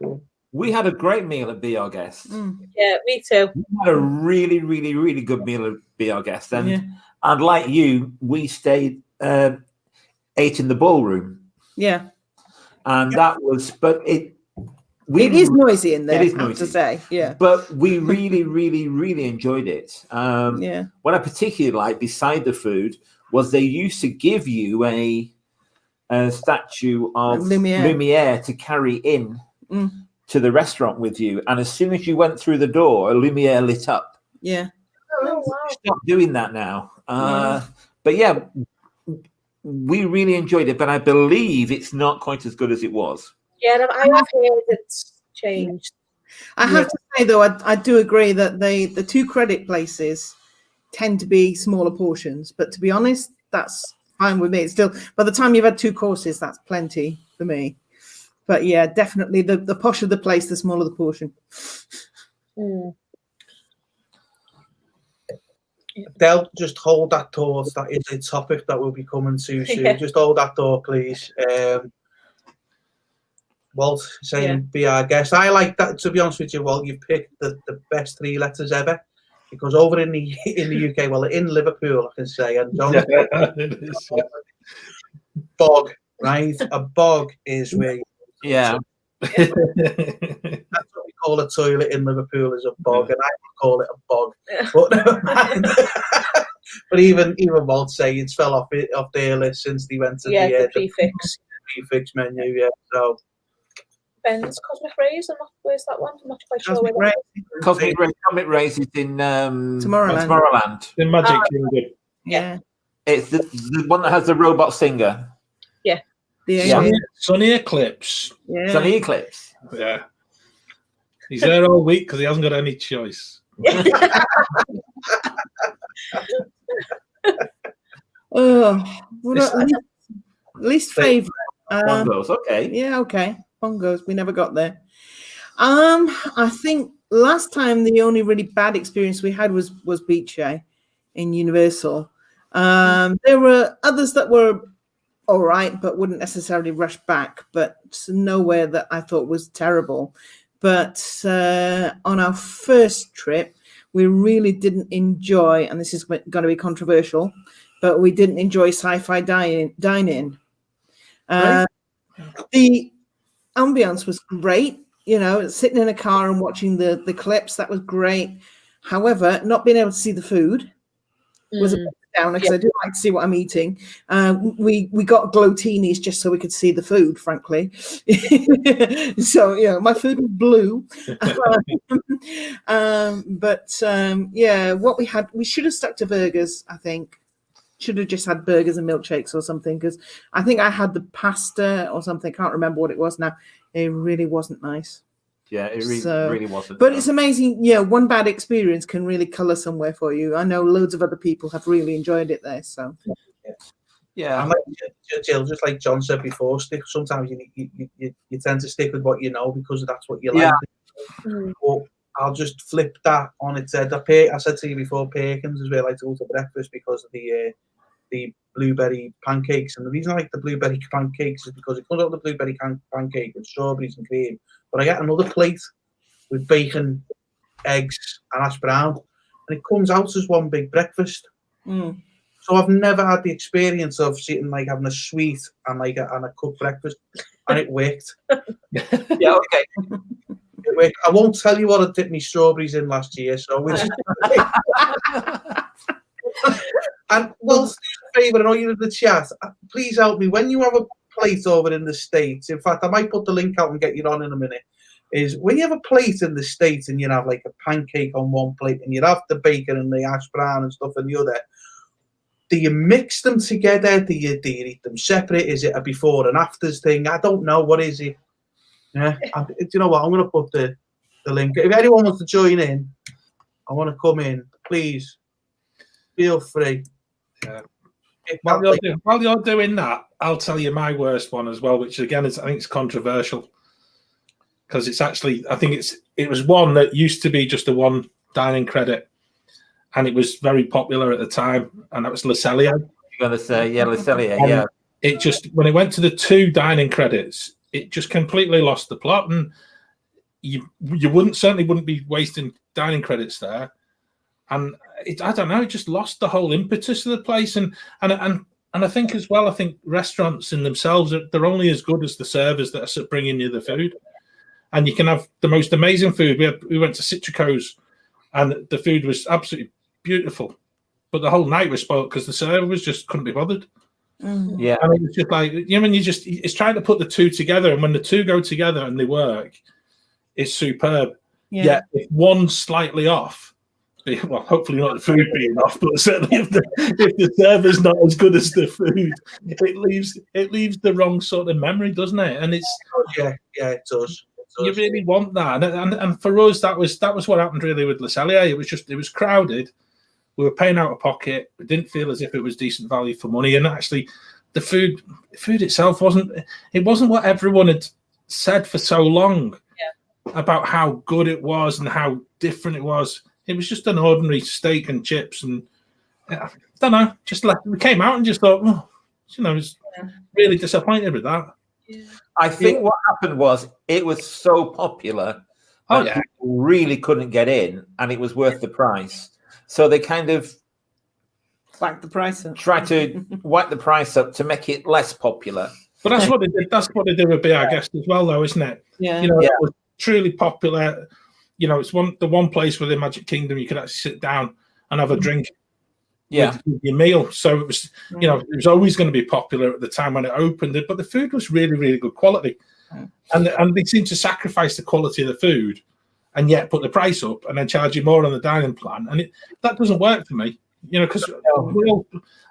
We had a great meal at Be Our Guest. Yeah, me too. We had a really, really, really good meal at Be Our Guest, and like you, we stayed, ate in the ballroom. Yeah, and that was, but it is noisy in there. It is I have noisy, to say, yeah. But we really, really, really enjoyed it. What I particularly liked, beside the food, was they used to give you a statue of Lumiere to carry in to the restaurant with you, and as soon as you went through the door, Lumiere lit up. Yeah. Oh, wow. Stop doing that now. But yeah, we really enjoyed it, but I believe it's not quite as good as it was. Yeah, I have heard it's changed. I have to say, though, I do agree that the two credit places tend to be smaller portions. But to be honest, that's fine with me. It's still, by the time you've had two courses, that's plenty for me. But yeah, definitely the posher the place, the smaller the portion. They'll just hold that thought. That is a topic that will be coming to soon. Just hold that thought, please. Walt saying Be Our Guest. I like that, to be honest with you, Walt. You've picked the best three letters ever, because over in the UK, well, in Liverpool, I can say, and John, bog, right? A bog is where that's what we call a toilet in Liverpool, is a bog, and I would call it a bog. But even Walt saying it's fell off their list since they went to the prefix menu. Yeah, so. Ben's Cosmic Rays, where's that one? I'm not quite sure where that is. Cosmic Rays is in Tomorrowland. In Magic Kingdom. Yeah. It's the one that has the robot singer. Yeah. Sunny Eclipse. Yeah. Sunny Eclipse. Yeah. He's there all week because he hasn't got any choice. Least favourite. Bongos, okay. Yeah, okay. Bongos, we never got there. I think last time the only really bad experience we had was Beach in Universal. There were others that were all right, but wouldn't necessarily rush back, but nowhere that I thought was terrible. But on our first trip, we really didn't enjoy, and this is going to be controversial, but we didn't enjoy sci-fi dine-in. Right. The ambience was great, sitting in a car and watching the clips, that was great. However, not being able to see the food was a bit down, because I do like to see what I'm eating. We got glowtinis just so we could see the food, frankly. So my food was blue. What we had, we should have stuck to burgers. I think should have just had burgers and milkshakes or something, because I think I had the pasta or something. Can't remember what it was now. It really wasn't nice. Yeah, it really wasn't. But it's amazing. One bad experience can really colour somewhere for you. I know loads of other people have really enjoyed it there. So, yeah. And Jill, just like John said before, sometimes you tend to stick with what you know, because that's what you like. But I'll just flip that on its head. I said to you before, Perkins is where I like to go to breakfast because of the the blueberry pancakes. And the reason I like the blueberry pancakes is because it comes out with the blueberry pancake with strawberries and cream. But I get another plate with bacon, eggs, and hash brown, and it comes out as one big breakfast. Mm. So I've never had the experience of sitting like having a sweet and like a cooked breakfast, and it worked. Yeah, okay. It worked. I won't tell you what I dipped my strawberries in last year. So which and well, do a favour, I know you're in the chat. Please help me when you have a plate over in the States. In fact, I might put the link out and get you on in a minute. Is when you have a plate in the States and you have like a pancake on one plate and you have the bacon and the hash brown and stuff on the other. Do you mix them together? Do you eat them separate? Is it a before and afters thing? I don't know. What is it? Yeah. Do you know what? I'm going to put the link. If anyone wants to join in, I want to come in. Please feel free. Yeah. While you're doing that, I'll tell you my worst one as well, which again is I think it's controversial because it's actually it was one that used to be just a one dining credit. And it was very popular at the time, and that was Le Cellier. You're going to say, yeah, Le Cellier, yeah. It just, when it went to the 2 dining credits, it just completely lost the plot, and you certainly wouldn't be wasting dining credits there. And I don't know, it just lost the whole impetus of the place. And I think as well, I think restaurants in themselves, they're only as good as the servers that are bringing you the food. And you can have the most amazing food. We went to Citrico's, and the food was absolutely beautiful, but the whole night was spoiled because the server just couldn't be bothered. Mm. Yeah, I mean, it's just like it's trying to put the 2 together, and when the 2 go together and they work, it's superb. Yeah, if one's slightly off, well, hopefully not the food being off, but certainly if the server's not as good as the food, it leaves the wrong sort of memory, doesn't it? And it's yeah, it does. You really want that, and for us, that was what happened really with Le Cellier. It was crowded. We were paying out of pocket. We didn't feel as if it was decent value for money, and actually, the food itself wasn't what everyone had said for so long about how good it was and how different it was. It was just an ordinary steak and chips, and I don't know. We came out and just thought, I was really disappointed with that. Yeah. I think what happened was it was so popular that people really couldn't get in, and it was worth the price. So they kind of Whack the price up. Try to whack the price up to make it less popular. But that's what they did. That's what they did with Beer Guest as well, though, isn't it? Yeah. It was truly popular. It's the one place within Magic Kingdom you could actually sit down and have a drink. With your meal. So it was, it was always going to be popular at the time when it opened. But the food was really, really good quality, and they seemed to sacrifice the quality of the food, and yet put the price up and then charge you more on the dining plan. And that doesn't work for me. Because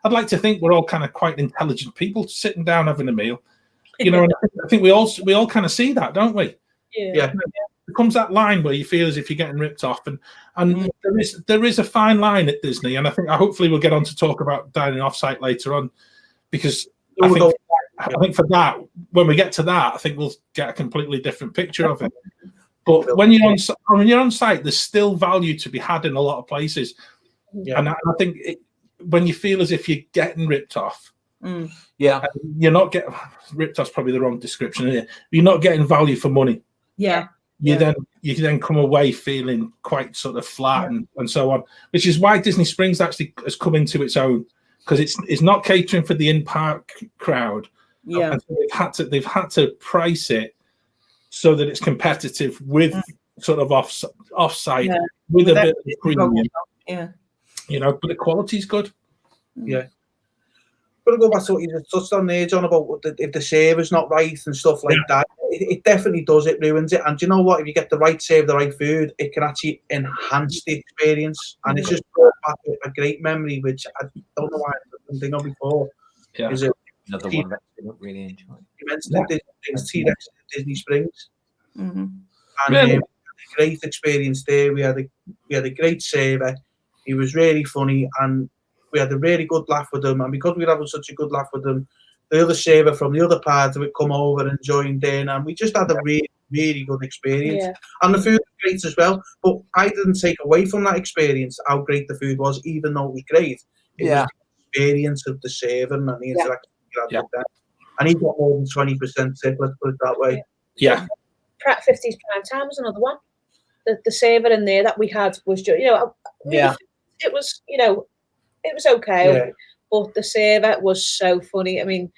I'd like to think we're all kind of quite intelligent people sitting down having a meal. And I think we all kind of see that, don't we? Yeah. There comes that line where you feel as if you're getting ripped off, and there is a fine line at Disney, and I think hopefully we'll get on to talk about dining offsite later on, because I think for that, when we get to that, I think we'll get a completely different picture of it. But when you're on site, there's still value to be had in a lot of places, and I think when you feel as if you're getting ripped off, you're not getting ripped off's probably the wrong description here. You're not getting value for money. You then come away feeling quite sort of flat and so on, which is why Disney Springs actually has come into its own, because it's not catering for the in-park crowd. And so they've had to price it so that it's competitive with sort of off-site with a bit of premium. But the quality's good. Yeah. But to go back to what you just touched on there, John, about if the server's not right and stuff like that, it definitely does. It ruins it. And do you know what? If you get the right serve, the right food, it can actually enhance the experience. And it's just brought back a great memory, which I don't know why I didn't think of before. Yeah. Is it another one that I don't really enjoy? You mentioned T-Rex at Disney Springs. Mm-hmm. And we had a great experience there. We had a great server. He was really funny, and we had a really good laugh with him. And because we were having such a good laugh with him, the other server from the other part would come over and joined in, and we just had a really, really good experience. Yeah. And the food was great as well. But I didn't take away from that experience how great the food was, even though it was great. It was the experience of the serving and the interaction you had Yeah. with them. And he got more than 20% tip, let's put it that way. Yeah. Pratt 50s Prime Time was another one. The saver in there that we had was just, you know, it was, you know, it was okay. Yeah. But the saver was so funny. I mean,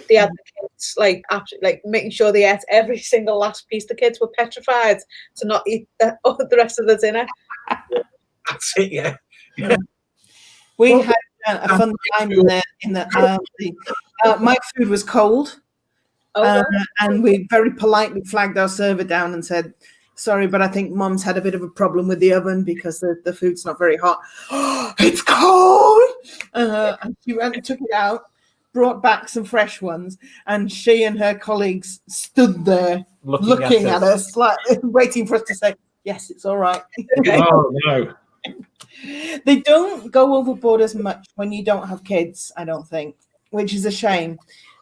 they had the kids like absolutely like making sure they ate every single last piece. The kids were petrified to not eat the rest of the dinner. That's it, yeah. We had a fun time in there. My food was cold, and we very politely flagged our server down and said, "Sorry, but I think Mum's had a bit of a problem with the oven because the food's not very hot." It's cold, and she went and took it out, brought back some fresh ones, and she and her colleagues stood there looking at us, like waiting for us to say, "Yes, it's all right." Oh no. They don't go overboard as much when you don't have kids, I don't think, which is a shame.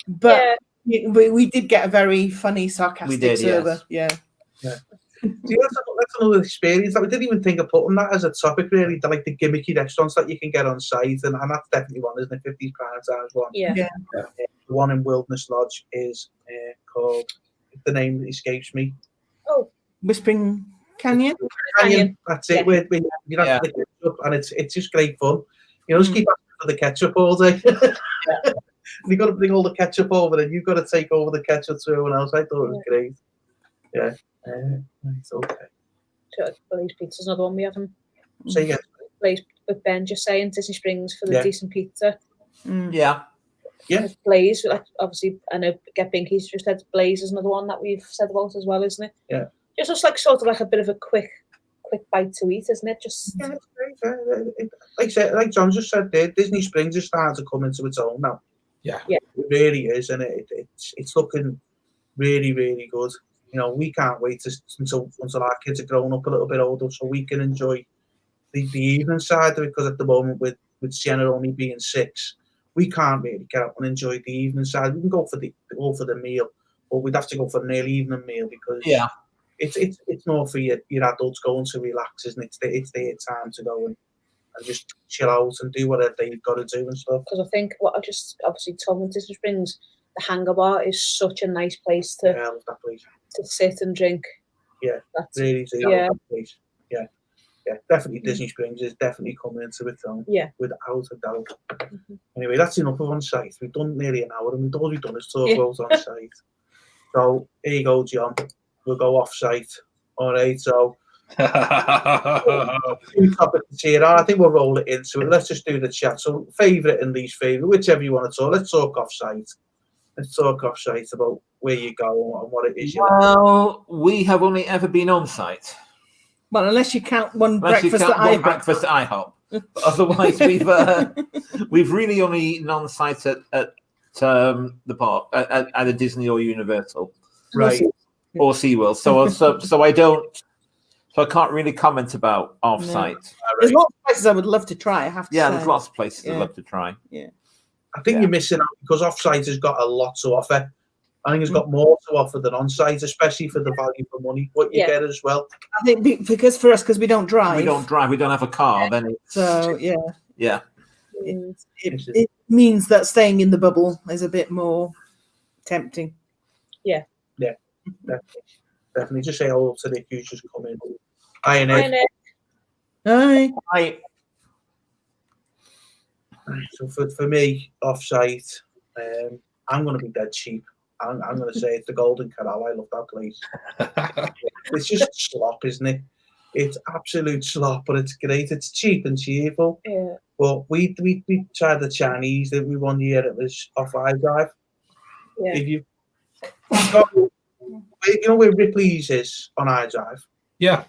But we did get a very funny, sarcastic server. Yes. Yeah. See, that's another experience that we didn't even think of putting that as a topic, really. Like the gimmicky restaurants that you can get on site, and that's definitely one, isn't it? 50 pounds times one. Yeah. The one in Wilderness Lodge is called, the name escapes me. Oh, Whispering Canyon. That's it. Where you have the ketchup, and it's just great fun. You know, just keep asking for the ketchup all day. You got to bring all the ketchup over, and you've got to take over the ketchup to everyone else. I thought it was great. Yeah. It's okay. So Blaze Pizza's another one we haven't. So yeah, Blaze with Ben just saying Disney Springs for the decent pizza. Yeah. Blaze, like, obviously, I know Get Binky's just said Blaze is another one that we've said about as well, isn't it? Yeah. Just like sort of like a bit of a quick bite to eat, isn't it? Just like John just said there, Disney Springs is starting to come into its own now. Yeah. It really is, and it's looking really, really good. You know, we can't wait until our kids are grown up a little bit older, so we can enjoy the evening side of it. Because at the moment, with Sienna only being 6, we can't really get up and enjoy the evening side. We can go for the meal, but we'd have to go for an early evening meal because it's not for your adults going to relax, isn't it? It's their time to go and just chill out and do whatever they've got to do and stuff. Because I think what I just obviously told them, Disney Springs, the Hangar Bar is such a nice place to I love that place. To sit and drink. Yeah, that's really do. Yeah. That place. Yeah, definitely Disney Springs is definitely coming into its own. Yeah, without a doubt. Anyway, that's enough of on site. We've done nearly an hour, and all we've done is talk about on site. So here you go, John. We'll go off site. All right. So 2 topics here. I think we'll roll it into it. Let's just do the chat. So favourite and least favourite, whichever you want to talk. Let's talk off site. Let's talk off site about where you go and what it is. Well, we have only ever been on site. Well, unless you count one breakfast at IHOP. Otherwise, we've really only eaten on site at the park at a Disney or Universal, right, or SeaWorld. So I can't really comment about off site. There's lots of places I would love to try. I have to say. There's lots of places I'd love to try. Yeah. I think you're missing out because off-site has got a lot to offer. I think it's got more to offer than on-site, especially for the value for money, what you get as well. I think because for us, because we don't drive. We don't have a car, then it's... So, yeah. It means that staying in the bubble is a bit more tempting. Yeah. Yeah, definitely. Just say hello to Nick, who's just come in. Hi, Nick. Hi. So for me, off-site, I'm going to be dead cheap. I'm going to say it's the Golden Corral. I love that place. It's just slop, isn't it? It's absolute slop, but it's great. It's cheap and cheerful. Yeah. But we tried the Chinese that we one year. It was off iDrive. Yeah. If you go, you know where Ripley's is on iDrive? Yeah.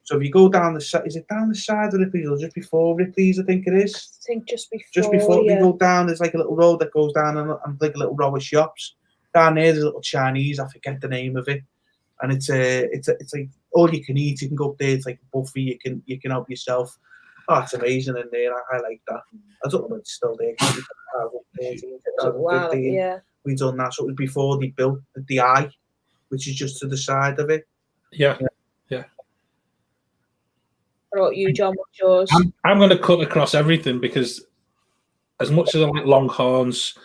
So if you go down the side, is it down the side of Ripley's or just before Ripley's? I think it is. I think just before. Just before we go down, there's like a little road that goes down and like a little row of shops. Down there, there's a little Chinese. I forget the name of it, and it's like all you can eat. You can go up there. It's like a buffet. You can help yourself. Oh, it's amazing in there. I like that. I don't know if it's still there. Wow, yeah. We done that. So it was before they built the eye, which is just to the side of it. Yeah. What about you, John? What's yours? I'm going to cut across everything because as much as I like Longhorns,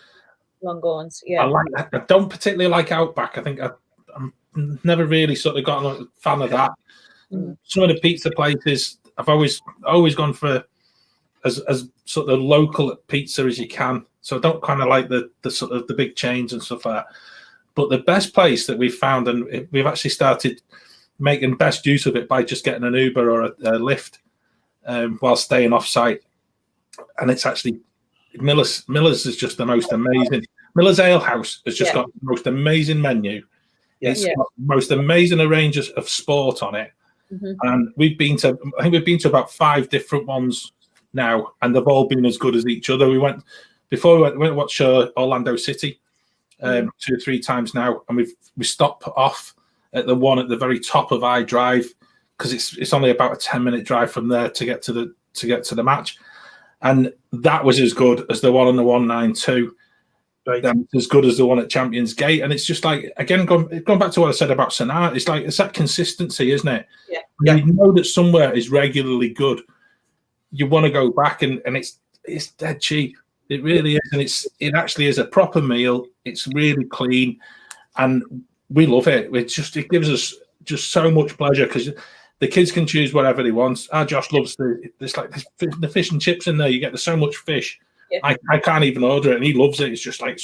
Longhorns, yeah. I don't particularly like Outback. I think I'm never really sort of got a fan of that. Some of the pizza places I've always gone for as sort of local pizza as you can. So I don't kind of like the sort of the big chains and stuff like that. But the best place that we've found, and we've actually started making best use of it by just getting an Uber or a Lyft while staying off site. And it's actually Miller's is just the most amazing. Miller's Ale House has just got the most amazing menu. It's got the most amazing range of sport on it. And I think we've been to about 5 different ones now, and they've all been as good as each other. We went to watch Orlando City 2 or 3 times now, and we stopped off at the one at the very top of I Drive because it's only about a 10-minute drive from there to get to the match, and that was as good as the one on the 192. Right. As good as the one at Champions Gate, and it's just like, again, going back to what I said about Sonata, it's that consistency, isn't it? Yeah. You know that somewhere is regularly good, you want to go back, and it's dead cheap. It really is, and it actually is a proper meal. It's really clean, and we love it. It gives us just so much pleasure because the kids can choose whatever they want. Our Josh loves the fish and chips in there. You get so much fish. Yeah. I can't even order it, and he loves it. It's just like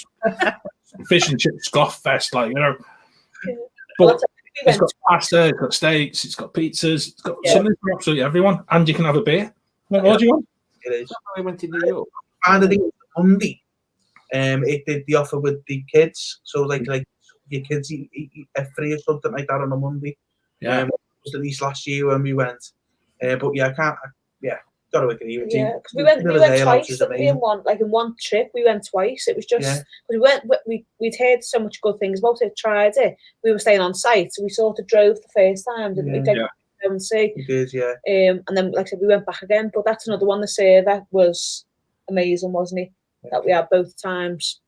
fish and chip scoff fest, like, you know. But it's got pasta, it's got steaks, it's got pizzas, it's got something for absolutely everyone, and you can have a beer. What more do you want? It is. I went to New York. And I think it was Monday. It did the offer with the kids, so like your kids eat free or something like that on a Monday. Yeah, it was at least last year when we went. But yeah, I can't. Got to agree with you. Yeah, because we went twice. In one trip, we went twice. It was just we'd heard so much good things about it. Tried it. We were staying on site, so we sort of drove the first time. Didn't we? Go and see. We did, yeah. And then, like I said, we went back again. But that's another one. The say that was amazing, wasn't it? Yeah. That we had both times.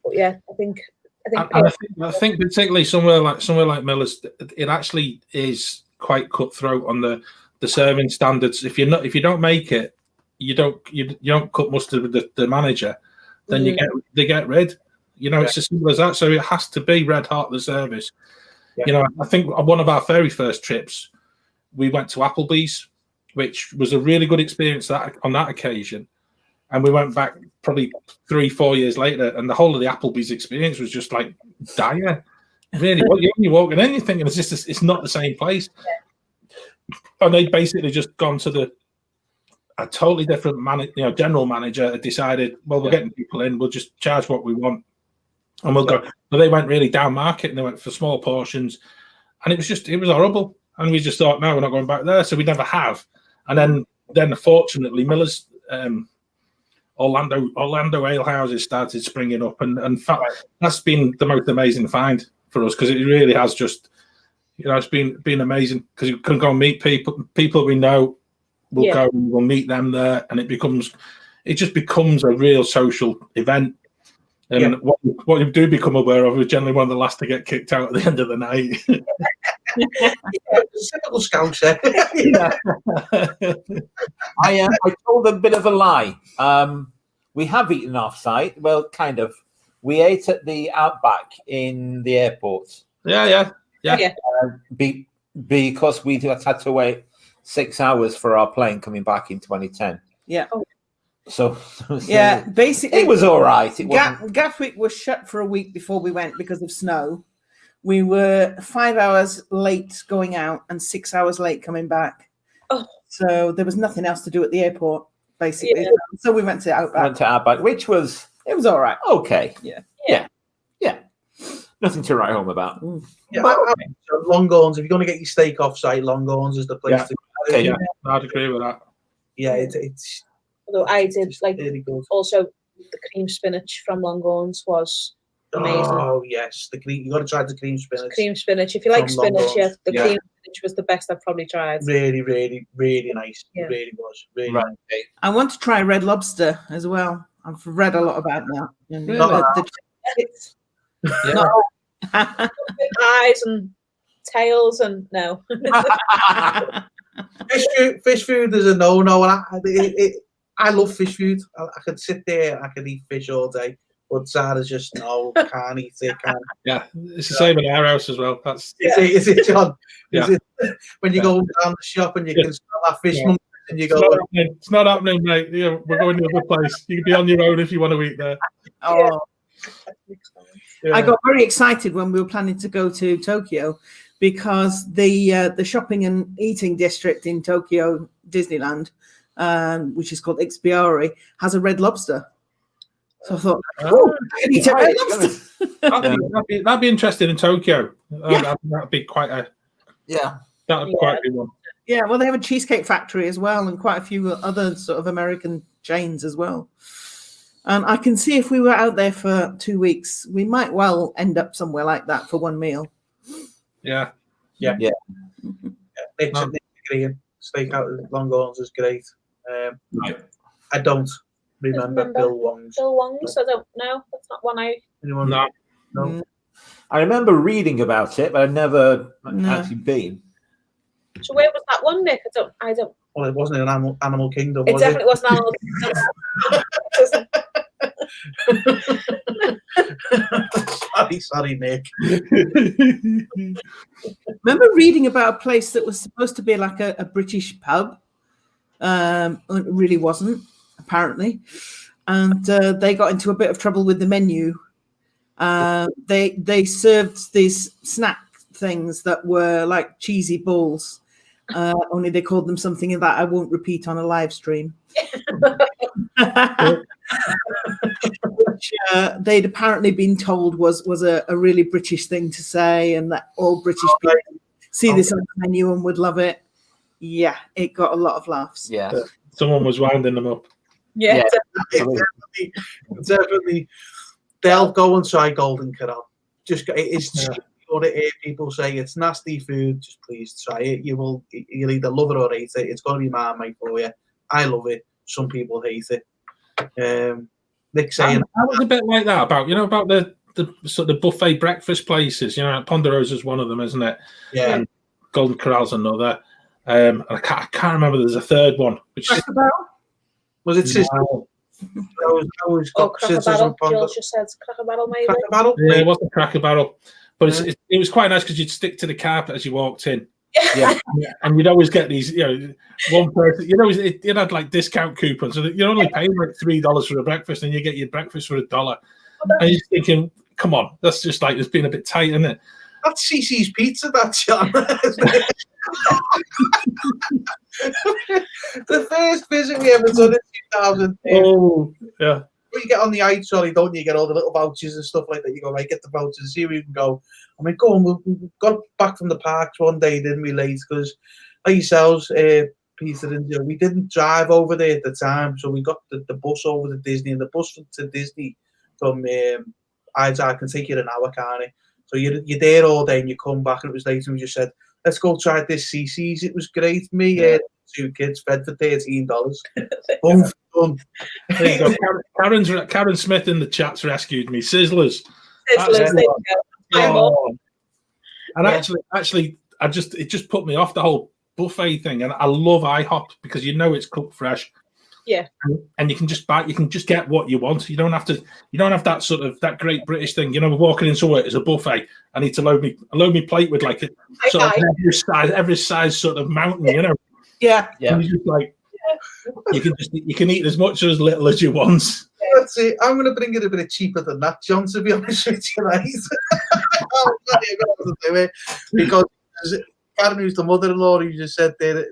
But yeah, I think particularly somewhere like Miller's, it actually is quite cutthroat on the serving standards. If you don't make it, you don't cut mustard with the manager, then they get rid. You know, it's as simple as that. So it has to be red hot, the service. Yeah. You know, I think on one of our very first trips, we went to Applebee's, which was a really good experience on that occasion. And we went back probably 3-4 years later, and the whole of the Applebee's experience was just like dire. Really, you're walking in, you're thinking it's not the same place. Yeah. And they basically just gone to a totally different general manager had decided, well, we're getting people in, we'll just charge what we want, and we'll go. But they went really down market, and they went for small portions, and it was horrible. And we just thought, no, we're not going back there. So we never have. And then fortunately, Miller's Orlando Ale Houses started springing up, and that's been the most amazing find for us, because it really has just. You know, it's been amazing because you can go and meet people we know. We'll go and we'll meet them there, and it just becomes a real social event. And what you do become aware of is generally one of the last to get kicked out at the end of the night. Simple scouser. I told a bit of a lie. We have eaten off site. Well, kind of. We ate at the Outback in the airport. Yeah. Because we had to wait 6 hours for our plane coming back in 2010. Yeah. So basically it was all right. Gatwick was shut for a week before we went because of snow. We were 5 hours late going out and 6 hours late coming back. Oh. So there was nothing else to do at the airport, basically. Yeah. So we went to Outback. Which was all right. Okay. Yeah. Nothing to write home about. Yeah, Longhorns. If you're going to get your steak off site, Longhorns is the place to go. Okay, I'd agree with that. Yeah, it's. Although I did really good. Also, the cream spinach from Longhorns was amazing. Oh yes, you got to try the cream spinach. Cream spinach. If you like spinach, cream spinach was the best I've probably tried. Really, really, really nice. It really was. Really nice. I want to try Red Lobster as well. I've read a lot about that. Eyes and tails and no. Fish food is a no. I love fish food. I could sit there, I could eat fish all day. But Sarah's just, no, can't eat it, can't. Yeah, it's the same in our house as well. That's Is it, John? Is Yeah. it when you go down the shop and you can smell that fish Yeah. monk and you it's go, not happening. It's not happening, mate. Yeah, we're going to another place. You can be on your own if you want to eat there. Oh, Yeah. I got very excited when we were planning to go to Tokyo because the shopping and eating district in Tokyo Disneyland, which is called Ikspiari, has a red lobster. So I thought, oh, I can eat a red lobster. That'd be interesting in Tokyo. That'd be quite a That'd quite be one. Yeah, well, they have a cheesecake factory as well, and quite a few other sort of American chains as well. And I can see if we were out there for 2 weeks, we might well end up somewhere like that for one meal. Yeah. Nick's agreeing. Steak out of Longhorns is great. I don't remember Bill Wong's. Bill Wong's, I don't know. That's not one I. Anyone? No. I remember reading about it, but I've never actually been. So where was that one, Nick? I don't. Well, it wasn't in Animal Kingdom, It was definitely wasn't Animal it? Sorry, Nick. Remember reading about a place that was supposed to be like a British pub? It really wasn't, apparently. And they got into a bit of trouble with the menu. They served these snack things that were like cheesy balls. Only they called them something that I won't repeat on a live stream. Which they'd apparently been told was a really British thing to say, and that all British people see this on the menu and would love it. Yeah, it got a lot of laughs. Yeah. Someone was winding them up. Yeah. Definitely. They'll go and try Golden Corral. It's cheap. You hear people say it's nasty food. Just please try it. You'll either love it or hate it. It's going to be Marmite for you. I love it. Some people hate it. Nick saying I was a bit like that about the sort of buffet breakfast places. Ponderosa's one of them, isn't it? Yeah. And Golden Corral's another. And I can't remember. There's a third one. Which was it Sister? No. Cracker Barrel. Jill just said Cracker Barrel, maybe. Cracker Barrel? Yeah, it wasn't Cracker Barrel, but it was quite nice because you'd stick to the carpet as you walked in. Yeah. And you'd always get these, one person, it had like discount coupons, so you're only paying like $3 for a breakfast, and you get your breakfast for $1. And you're thinking, come on, that's just like it's been a bit tight, isn't it? That's CC's Pizza, that's John. The first visit we ever done in 2010. Oh, yeah. You get on the ice trolley, don't you? You get all the little vouchers and stuff like that. You go, right, get the vouchers, see where you can go. I mean, go on, we got back from the parks one day, didn't we, late? Because, like yourselves, Peter and Joe, we didn't drive over there at the time, so we got the bus over to Disney, and the bus to Disney from I can take you an hour, can't it? So you're there all day, and you come back, and it was late, and we just said, let's go try this CC's. It was great. Me, 2 kids fed for $13. Done. There you go. Karen Smith in the chat's rescued me. Sizzlers. And actually, it just put me off the whole buffet thing. And I love IHOP because it's cooked fresh. Yeah. And you can just get what you want. You don't have that sort of that great British thing. We're walking in somewhere, it's a buffet. I need to load me plate with like a sort of every size sort of mountain, Yeah. And you just like you can eat as much or as little as you want. That's it. I'm going to bring it a bit cheaper than that, John, to be honest with you, right? I'm glad to do it because Karen, who's the mother-in-law, who just said there,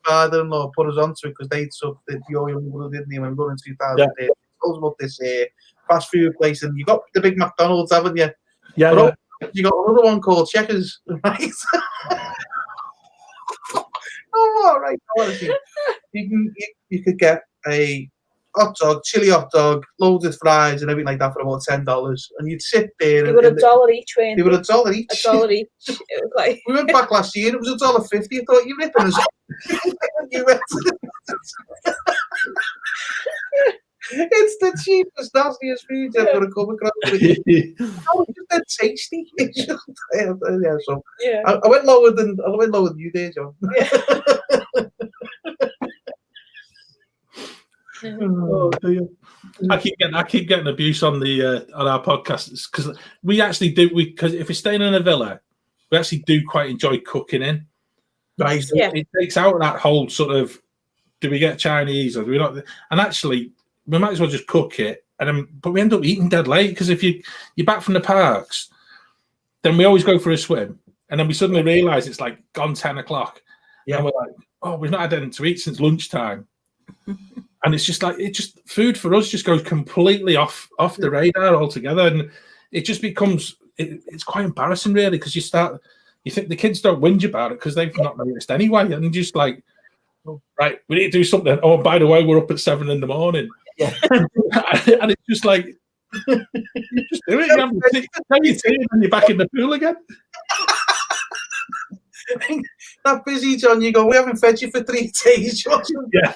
father-in-law put us onto it because they took the young brother, didn't he, when we were going in 2008. Yeah. Told us about this fast food place, and you got the big McDonald's, haven't you? Yeah. But you got another one called Checkers, right? Right. Honestly, you could get a hot dog, chili hot dog, loads of fries and everything like that for about $10, and you'd sit there. They were $1 each, Wayne. They were $1 each. $1 each. It was like we went back last year. And it was $1.50. I thought you ripping us off. It's the cheapest, nastiest food you're going to come across. They're tasty. So I went lower than you did, John. Oh, dear. I keep getting abuse on the on our podcasts because we actually do because if we're staying in a villa, we actually do quite enjoy cooking in. Right. So it takes out that whole sort of do we get Chinese or do we not? And actually, we might as well just cook it. But we end up eating dead late because if you're back from the parks, then we always go for a swim, and then we suddenly realise it's like gone 10 o'clock, and we're like, oh, we've not had anything to eat since lunchtime. And it's just like food for us just goes completely off the radar altogether, and it just becomes it's quite embarrassing really because you think the kids don't whinge about it because they've not noticed anyway, and just like right, we need to do something. Oh, by the way, we're up at 7 a.m. Yeah. And it's just like you just do it. And you're back in the pool again. That busy, John. You go. We haven't fed you for 3 days, John. Yeah.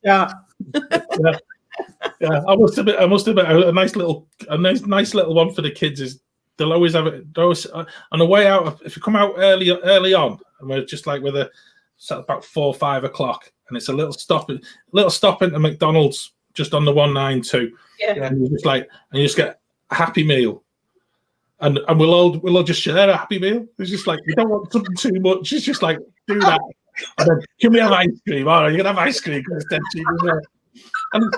Yeah. Yeah, I must admit, a nice little one for the kids is they'll always have it. On the way out, if you come out early on, and we're just like it's about 4 or 5 o'clock, and it's a little stop into McDonald's just on the 192. Yeah. And you just get a Happy Meal, and we'll all just share a Happy Meal. It's just like we don't want something too much. It's just like do that. And then, can we have ice cream? Oh, you can have ice cream because it's dead cheap, isn't it? And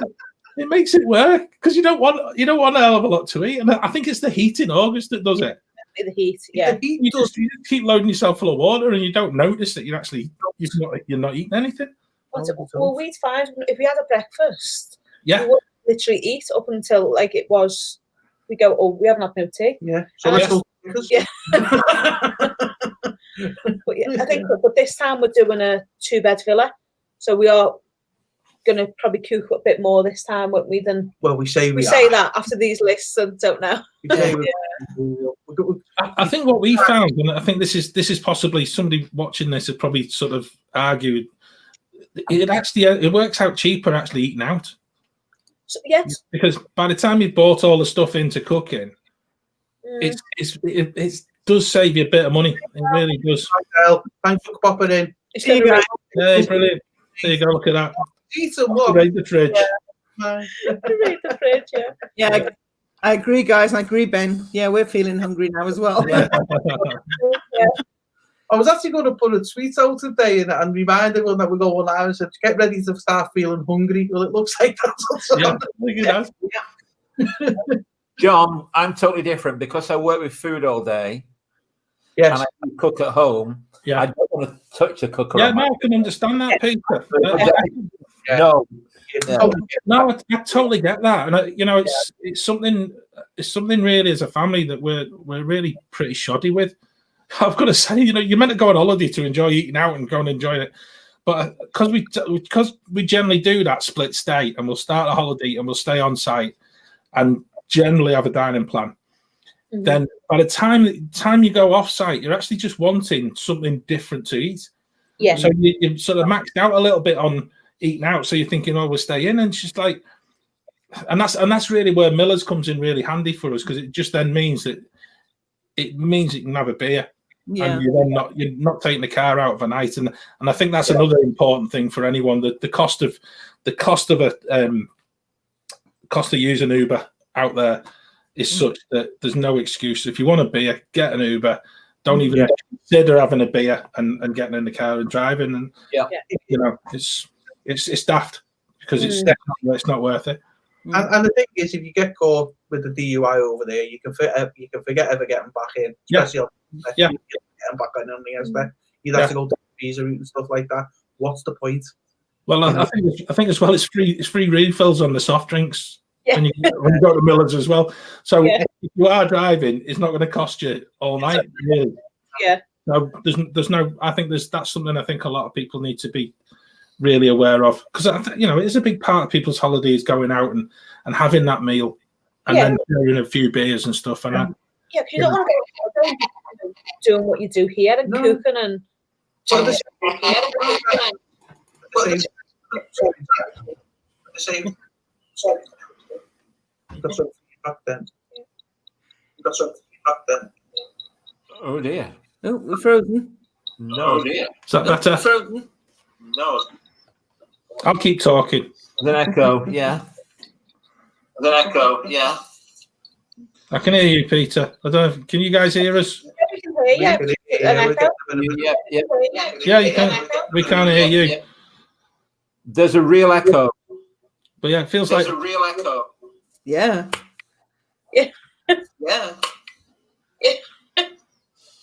it makes it work because you don't want a hell of a lot to eat. And I think it's the heat in August that does it. The heat, yeah. The heat You does. just keep loading yourself full of water, and you don't notice that you're not eating anything. Well, we'd find if we had a breakfast, Yeah, we would literally eat up until like it was. We go, oh, we haven't had no tea. Yeah. So let's go. Yeah. But yeah, I think, but this time we're doing a 2-bed villa, so we are going to probably cook a bit more this time, won't we? Than Well, we say that after these lists, and don't know. I think what we found, and I think this is possibly somebody watching this has probably sort of argued, it works out cheaper actually eating out. So, yes. Because by the time you've bought all the stuff into cooking, it does save you a bit of money. It really does. Thanks for popping in. Instead of Yeah, brilliant. There you go. Look at that. Eat some more. Raid the fridge. raid the fridge, yeah. Yeah, I agree, guys. I agree, Ben. Yeah, we're feeling hungry now as well. Yeah. I was actually going to put a tweet out today and remind everyone that we're going live and said, get ready to start feeling hungry. Well, it looks like that's John, I'm totally different because I work with food all day. Yes. And I cook at home. Yeah. I don't want to touch the cooker. Yeah, no, I can understand that, Peter. No. No, I totally get that, and it's something really as a family that we're really pretty shoddy with. I've got to say, you're meant to go on holiday to enjoy eating out and go and enjoy it, but because we generally do that split stay, and we'll start a holiday and we'll stay on site, and generally have a dining plan. Mm-hmm. Then by the time you go off site, you're actually just wanting something different to eat. Yeah. So you sort of maxed out a little bit on eating out, so you're thinking, oh, we'll stay in, and it's just like, and that's really where Miller's comes in really handy for us, because it just then means that you can have a beer, and you're not taking the car out of a night, and I think that's another important thing for anyone, that the cost of using Uber out there is such that there's no excuse. If you want a beer, get an Uber. Don't even consider having a beer and getting in the car and driving, and it's daft, because it's not worth it. And the thing is, if you get caught with the DUI over there, you can forget ever getting back in, especially on getting back on the aspect. You'd have to go to the visa route and stuff like that. What's the point? Well, I think as well, it's free refills on the soft drinks when you go to Miller's as well. So if you are driving, it's not going to cost you all night. Really. Yeah. No, there's no. I think that's something I think a lot of people need to be really aware of, because it is a big part of people's holidays, going out and having that meal, and then sharing a few beers and stuff. And because you don't want to go doing what you do here and cooking and. Oh dear. Oh, we're frozen. No dear. Is that better? Frozen. No. I'll keep talking. There's an echo. Yeah. There's an echo. Yeah. I can hear you, Peter. I don't know. Can you guys hear us? Yeah, We're an getting echo. a bit of a- Yeah, you can. We can't hear you. There's a real echo. But yeah, it feels There's like a real echo. Yeah. Yeah. Yeah. I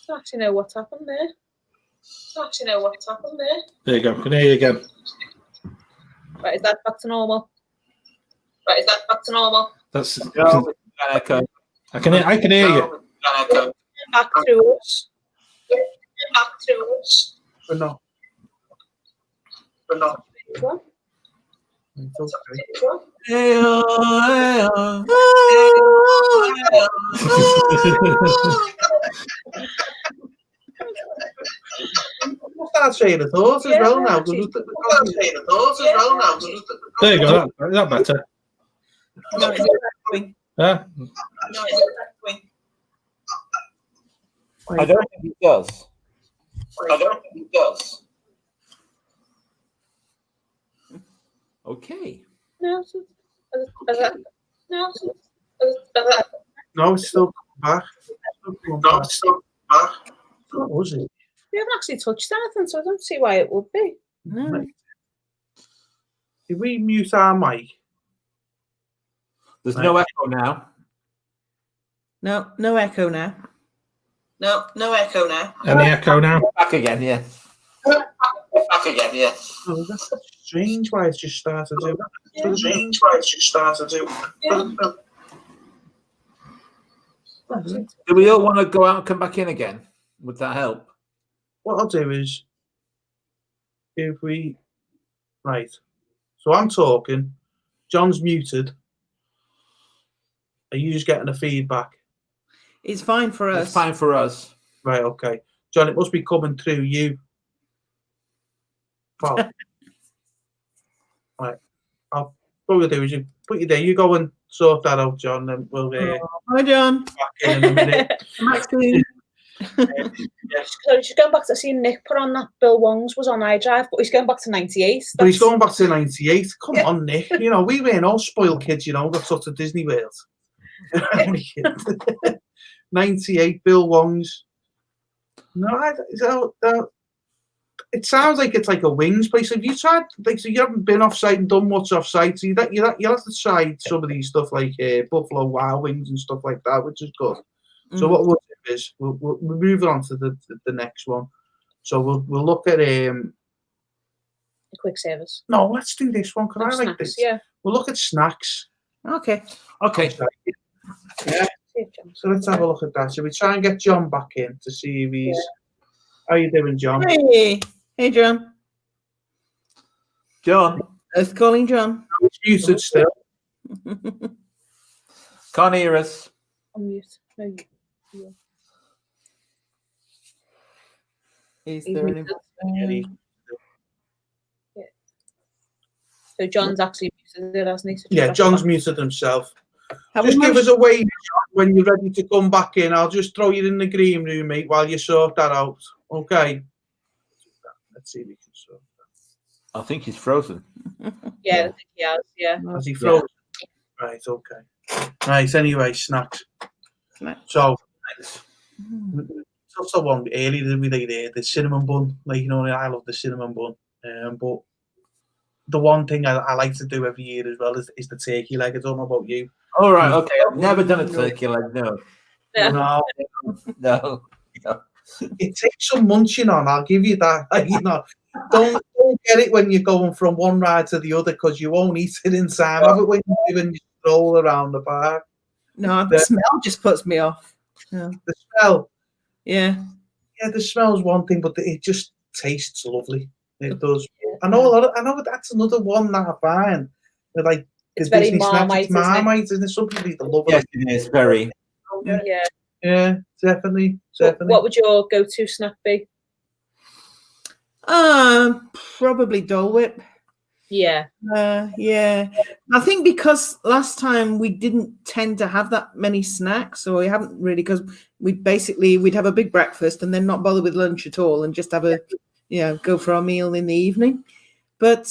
don't actually know what's happened there. there you go. Can hear you again. Right, is that back to normal? That's No, an echo. I can hear you. An echo. Back through us. We're not. It's okay. We'll start saying the thoughts as well now. There you go. Is that better? No, it's echoing. Yeah. I don't think it does. Okay. No, No, it's still coming back. What was it? we haven't actually touched anything, so I don't see why it would be. No. Did we mute our mic? There's no echo now. No echo now. Any echo now? Back again, yeah. Oh, that's strange why it's just started to. Do we all want to go out and come back in again? Would that help? What I'll do is, if we, right, so I'm talking, John's muted. Are you just getting the feedback? It's fine for us. It's fine for us. Right, okay. John, it must be coming through you. Well, right. What we'll do is you put you there. You go and sort that out, John, and we'll Hi, John. back in a minute. Maxine. So she's going back to see Nick put on that Bill Wong's was on iDrive, but he's going back to 98. But he's going back to 98. Come on, Nick. You know, we weren't all spoiled kids, you know, got sort of Disney World. 98 Bill Wong's. No, it sounds like it's like a wings place. Have you tried, like, so you haven't been off site and done much off site, so you have to try some of these stuff like Buffalo Wild Wings and stuff like that, which is good. So what we'll do is we'll move on to the next one. So we'll look at A quick service. no, let's do this one because I like this. Yeah. We'll look at snacks. Okay. Okay. Yeah. So let's have a look at that. So we try and get John back in to see if he's. How you doing, John? Hey, John. John, Earth calling John. He's muted still. can't hear us. On mute. No, Is He's there muted. any? So John's actually muted it, hasn't he? So Yeah, John's muted himself. Have Just we give managed- us a wave when you're ready to come back in. I'll just throw you in the green room, mate, while you sort that out. Okay. Let's see if we can sort that. I think he's frozen. Yeah, I think he has. Yeah. Has he frozen? Right, okay. Right, anyway, snacks. So, that's the one earlier we did the cinnamon bun. Like, you know, I love the cinnamon bun. But the one thing I like to do every year as well is the turkey leg. I don't know about you. All right, okay. I've never done a turkey leg, no. Yeah. No, No. it takes some munching on. I'll give you that. Like, you know, don't get it when you're going from one ride to the other because you won't eat it in time. Have it when you're doing your stroll around the park. No, the smell just puts me off. Yeah. The smell, Yeah. yeah, the smell's one thing, but it just tastes lovely. It does. I know that's another one that I find. They're like It's the very Disney snacks, Marmite, it's isn't it? Marmite, isn't it? Some people love Yes, it. it is very. Yeah. Yeah, definitely. So what would your go-to snack be? Probably Dole Whip. Yeah. Yeah. I think because last time we didn't tend to have that many snacks, or we haven't really, because we'd have a big breakfast and then not bother with lunch at all and just have go for our meal in the evening. But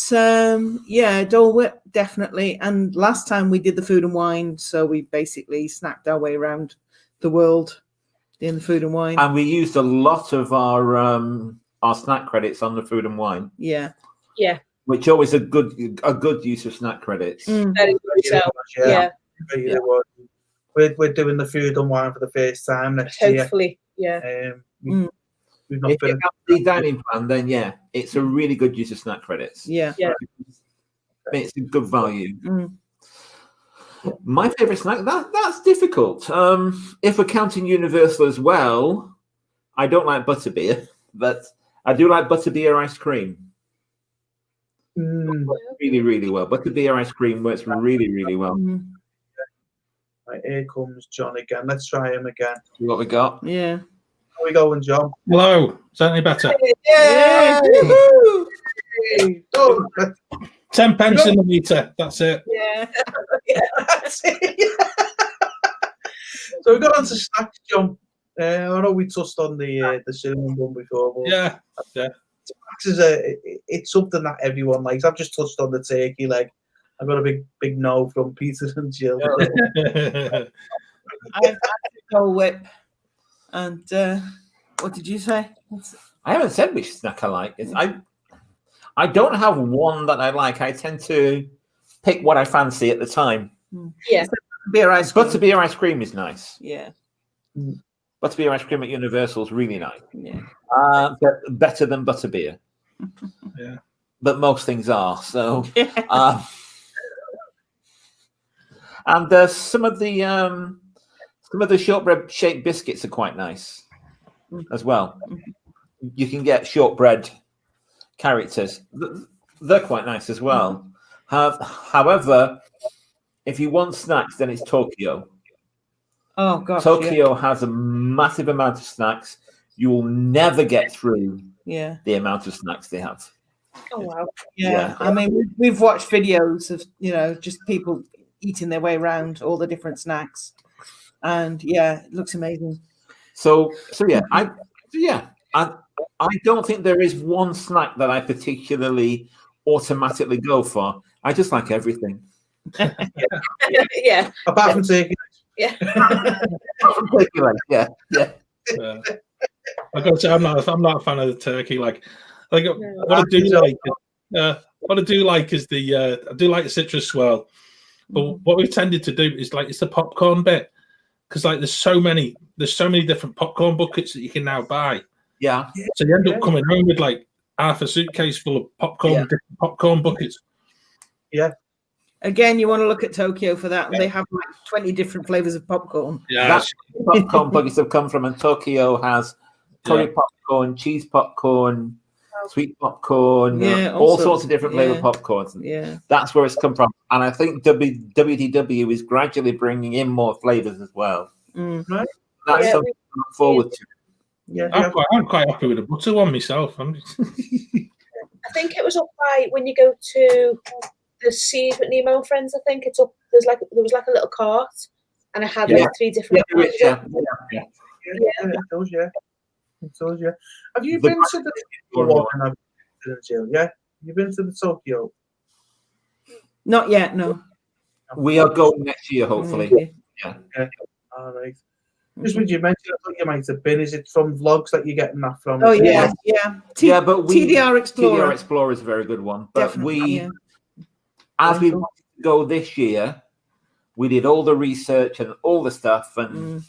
yeah, Dole Whip definitely. And last time we did the food and wine, so we basically snacked our way around the world in the food and wine. And we used a lot of our snack credits on the food and wine. Yeah. Yeah. Which always a good use of snack credits. Mm. Very good. So, yeah. We're doing the food and wine for the first time next year. Hopefully, yeah. We've not If been you have the dining plan, then yeah, it's a really good use of snack credits. Yeah. Yeah. It's a good value. Mm. My favorite snack, that's difficult. If we're counting Universal as well, I don't like butterbeer, but I do like butterbeer ice cream. Really, really well. Butterbeer ice cream works really, really well. Mm. Right, here comes John again. Let's try him again. See what we got? Yeah. How are we going, John? Hello. Is that any better? Yeah. Hey, done. 10 pence in the meter. That's it. Yeah. That's it. So we got on to snacks, John. I know we touched on the cinnamon bun before. But Yeah. snacks is it's something that everyone likes. I've just touched on the turkey leg. I got a big no from Peter and Jill. I've had Dole Whip. And what did you say? I haven't said which snack I like. I don't have one that I like. I tend to pick what I fancy at the time. Yeah. Beer ice cream. Butterbeer ice cream is nice. Yeah. Butterbeer ice cream at Universal is really nice. Yeah. But better than butterbeer. Yeah. But most things are. So, and some of the shortbread shaped biscuits are quite nice as well. You can get shortbread characters. They're quite nice as well. However, if you want snacks, then it's Tokyo. Oh gosh. Tokyo has a massive amount of snacks. You will never get through Yeah. the amount of snacks they have. Oh wow. Yeah. I mean, we've watched videos of just people eating their way around all the different snacks, and yeah, it looks amazing. So yeah, I don't think there is one snack that I particularly automatically go for. I just like everything. Yeah. Apart from turkey. Yeah. Yeah. I got to say, I'm not a fan of the turkey. Like what I do like is I do like the citrus swirl. But what we've tended to do is it's the popcorn bit, because there's so many different popcorn buckets that you can now buy. Yeah. So you end up coming home with half a suitcase full of popcorn, different popcorn buckets. Yeah. Again, you want to look at Tokyo for that. They have 20 different flavors of popcorn. Yeah. That's where popcorn buckets have come from, and Tokyo has curry popcorn, cheese popcorn, sweet popcorn, all sorts of different flavored popcorns. Yeah. That's where it's come from. And I think WDW is gradually bringing in more flavors as well. Right. That's something to look forward to. Yeah. I'm quite happy with the butter one myself. I think it was up by when you go to the Seed with Nemo and Friends. I think it's up. There was a little cart, and it had 3 different. It does. Have you been to the one? Yeah. You've been to the Tokyo? Not yet, no. We are going next year, hopefully. Yeah. All right. Just when you mentioned, I thought you might have been. Is it from vlogs that you're getting that from? Oh yeah. But TDR Explorer. TDR Explorer is a very good one. But Definitely, as we wanted to go this year, we did all the research and all the stuff, and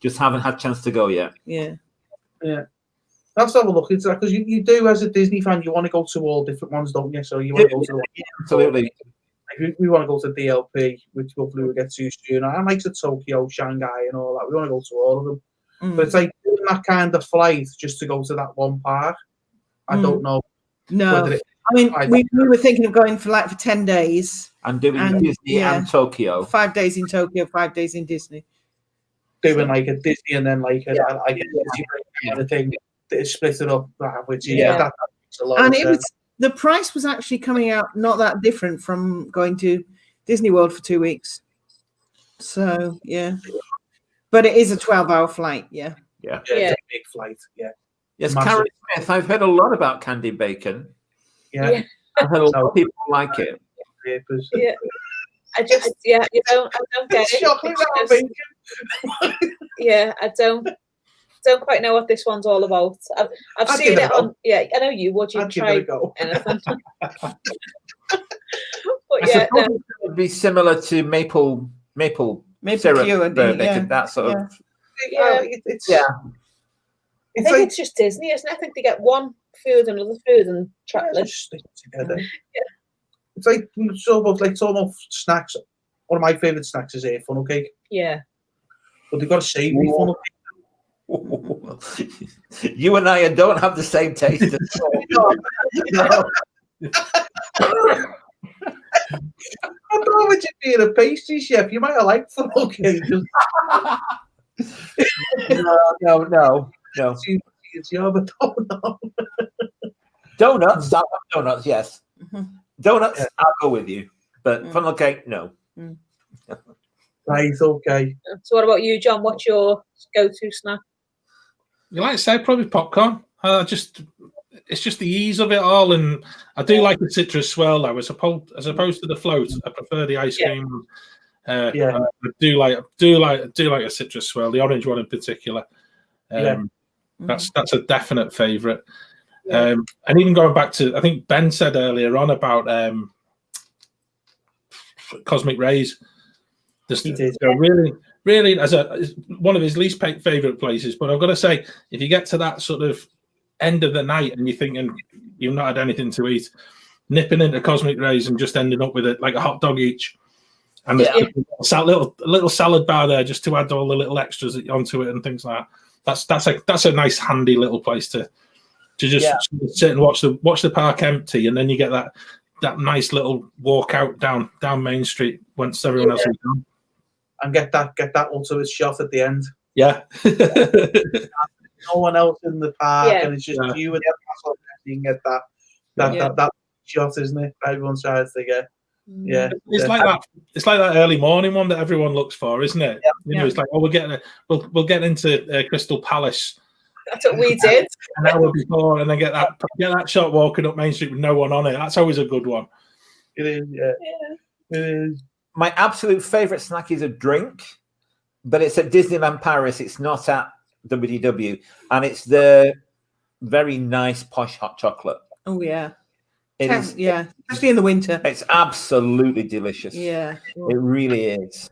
just haven't had a chance to go yet. Yeah. Let's have a look into that, because you do, as a Disney fan, you want to go to all different ones, don't you? So you want to go to absolutely. We want to go to DLP, which hopefully we'll get to soon. I like the Tokyo, Shanghai, and all that. We want to go to all of them. But it's like doing that kind of flight just to go to that one park. I don't know. No. I mean, we were thinking of going for 10 days. And doing Disney and Tokyo. 5 days in Tokyo, 5 days in Disney. Doing a Disney and then a Disney kind of thing. Split it up, which that makes a lot of sense. The price was actually coming out not that different from going to Disney World for 2 weeks. So, yeah. But it is a 12-hour flight, Yeah, it's a big flight, Yes, Karen Smith, I've heard a lot about candy bacon. Yeah. I've heard a lot of people like it. Yeah. I don't get It's it. chocolate It's and just- bacon. yeah, I don't quite know what this one's all about. I've I'd seen give it it a on. Yeah, I know you would. You'd I'd give it try a go. anything. I But yeah, suppose no, it would be similar to maple syrup, cured, that sort of. yeah. It's Yeah. I It's think like it's just Disney, isn't it? I think they get one food and another food and try like, just stick it together. It's like it's almost snacks. One of my favourite snacks is funnel cake, yeah. but they've got a savoury funnel You and I don't have the same taste at all. cake. I thought with you being a pastry chef, you might have liked funnel cake. No. It's your but don't know. Donuts, I'll have donuts, yes. Mhm. Donuts, Yeah. I'll go with you. But funnel cake, no. Right, okay. So what about you, John? What's your go-to snack? You like to say probably popcorn. It's just the ease of it all, and I do like the citrus swirl though, as opposed to the float. I prefer the ice cream. Yeah. I do like a citrus swirl, the orange one in particular. That's a definite favourite. Yeah. And even going back to, I think Ben said earlier on about cosmic rays. He did. Really, as one of his least favourite places. But I've got to say, if you get to that sort of end of the night and you're thinking you've not had anything to eat, nipping into cosmic rays and just ending up with it like a hot dog each, and there's a little salad bar there just to add all the little extras onto it and things like that. That's a nice handy little place to just sit and watch the park empty, and then you get that nice little walk out down Main Street once everyone else is gone. And get that ultimate shot at the end. Yeah. No one else in the park, Yeah. and it's just you and the castle. You can get that shot, isn't it? Everyone tries to get. Yeah, It's like that. It's like that early morning one that everyone looks for, isn't it? It's like, we'll get into Crystal Palace That's what we did. an hour before, and then get that shot walking up Main Street with no one on it. That's always a good one. It is. Yeah. It is. My absolute favourite snack is a drink, but it's at Disneyland Paris. It's not at WDW, and it's the very nice posh hot chocolate. Oh yeah. It is. Yeah, especially in the winter. It's absolutely delicious. Yeah. It really is.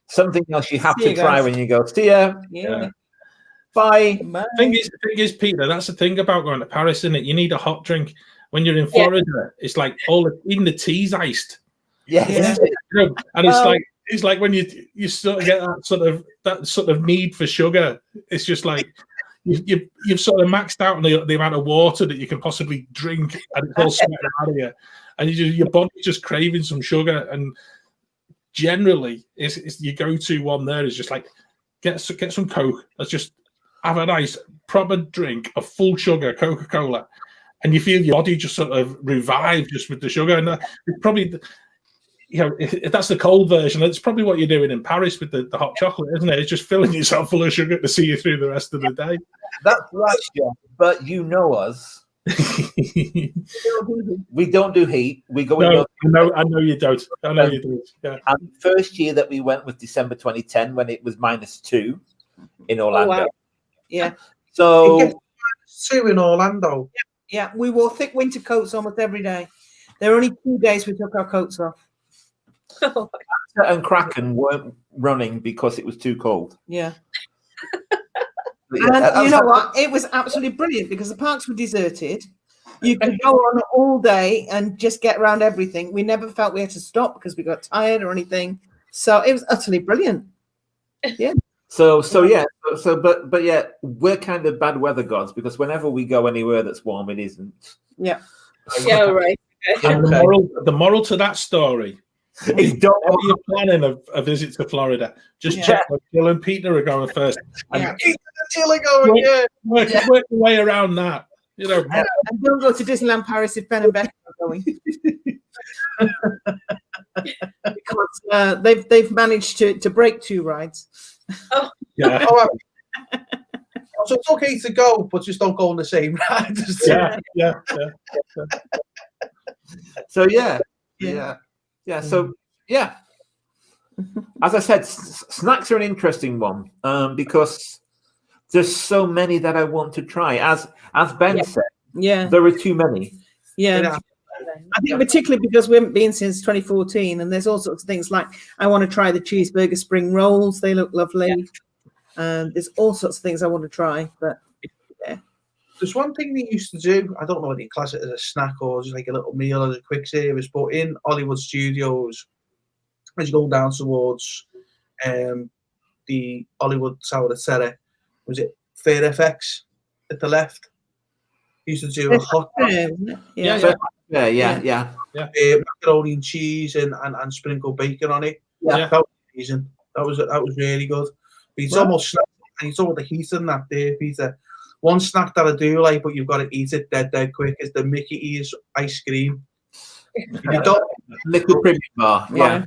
Something else you have See to you try guys. when you go. See ya. Yeah. Bye. Bye. Thing is, Peter, that's the thing about going to Paris, isn't it? You need a hot drink. When you're in Florida, it's like even the tea's iced. Yes. Yeah. And it's like when you sort of get that sort of need for sugar. It's just like you've sort of maxed out on the amount of water that you can possibly drink, and it's all sweating out of you, and your body's just craving some sugar. And generally, it's your go-to one there is just like get some Coke. Let's just have a nice proper drink of full sugar Coca-Cola, and you feel your body just sort of revive just with the sugar. And it's probably, if that's the cold version, it's probably what you're doing in Paris with the hot chocolate, isn't it? It's just filling yourself full of sugar to see you through the rest of the day. That's right, John. But you know us. We don't do heat. We go in. I know you don't. I know you do. Yeah. And the first year that we went was December 2010 when it was -2 in Orlando. Oh, wow. Yeah. So It gets -2 in Orlando. Yeah, we wore thick winter coats almost every day. There were only 2 days we took our coats off. and Kraken weren't running because it was too cold. Yeah. Yeah, And you know what? It was absolutely brilliant because the parks were deserted. You could go on all day and just get around everything. We never felt we had to stop because we got tired or anything. So it was utterly brilliant. Yeah. But yeah, we're kind of bad weather gods because whenever we go anywhere that's warm, it isn't. Yeah. Yeah, right. Okay. And the moral to that story. It's don't If you're planning a visit to Florida, just check when Jill and Peter are going first. And work your way around that. And don't go to Disneyland Paris if Ben and Becky are going. Because they've managed to break 2 rides. Yeah. So it's okay to go, but just don't go on the same ride. Yeah. So yeah. So yeah. As I said, snacks are an interesting one because there's so many that I want to try. As Ben said, there are too many. Yeah. I think particularly because we haven't been since 2014, and there's all sorts of things like I want to try the cheeseburger spring rolls. They look lovely. There's all sorts of things I want to try, but yeah. There's one thing they used to do. I don't know whether you class it as a snack or just like a little meal as a quick service, but in Hollywood studios, as you go down towards the Hollywood Tower of Terror, was it Fair FX at the left? Used to do a hot dog. Yeah. Macaroni and cheese and sprinkled bacon on it. Yeah. That was amazing. That was really good. But it's almost snack, and it's all the heat in that there, Peter. One snack that I do like, but you've got to eat it dead quick, is the Mickey Ears ice cream. You don't Liquid premium bar. Right,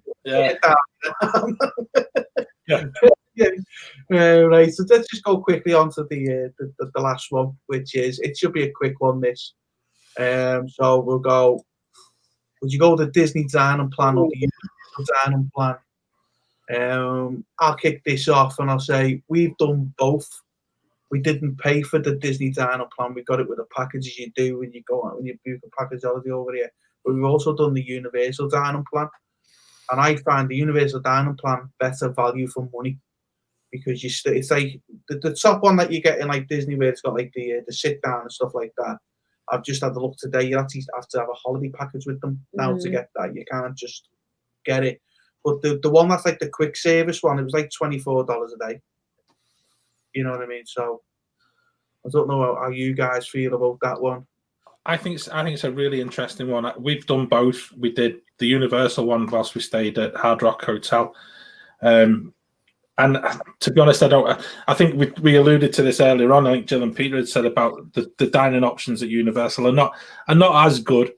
so let's just go quickly on to the last one, which is, it should be a quick one, this. So we'll go, would you go with the Disney dining plan or the Universal dining plan? I'll kick this off and I'll say we've done both. We didn't pay for the Disney dining plan. We got it with the packages you do when you go out, when you book a package holiday over here. But we've also done the Universal dining plan. And I find the Universal dining plan better value for money, because it's like the top one that you get in like Disney, where it's got like the sit down and stuff like that. I've just had a look today. You actually have to have a holiday package with them now to get that. You can't just get it. But the one that's like the quick service one, it was like $24 a day. You know what I mean? So I don't know how you guys feel about that one. I think it's a really interesting one. We've done both. We did the Universal one whilst we stayed at Hard Rock Hotel, and to be honest, I think we alluded to this earlier on. I think Jill and Peter had said about the dining options at Universal are not as good.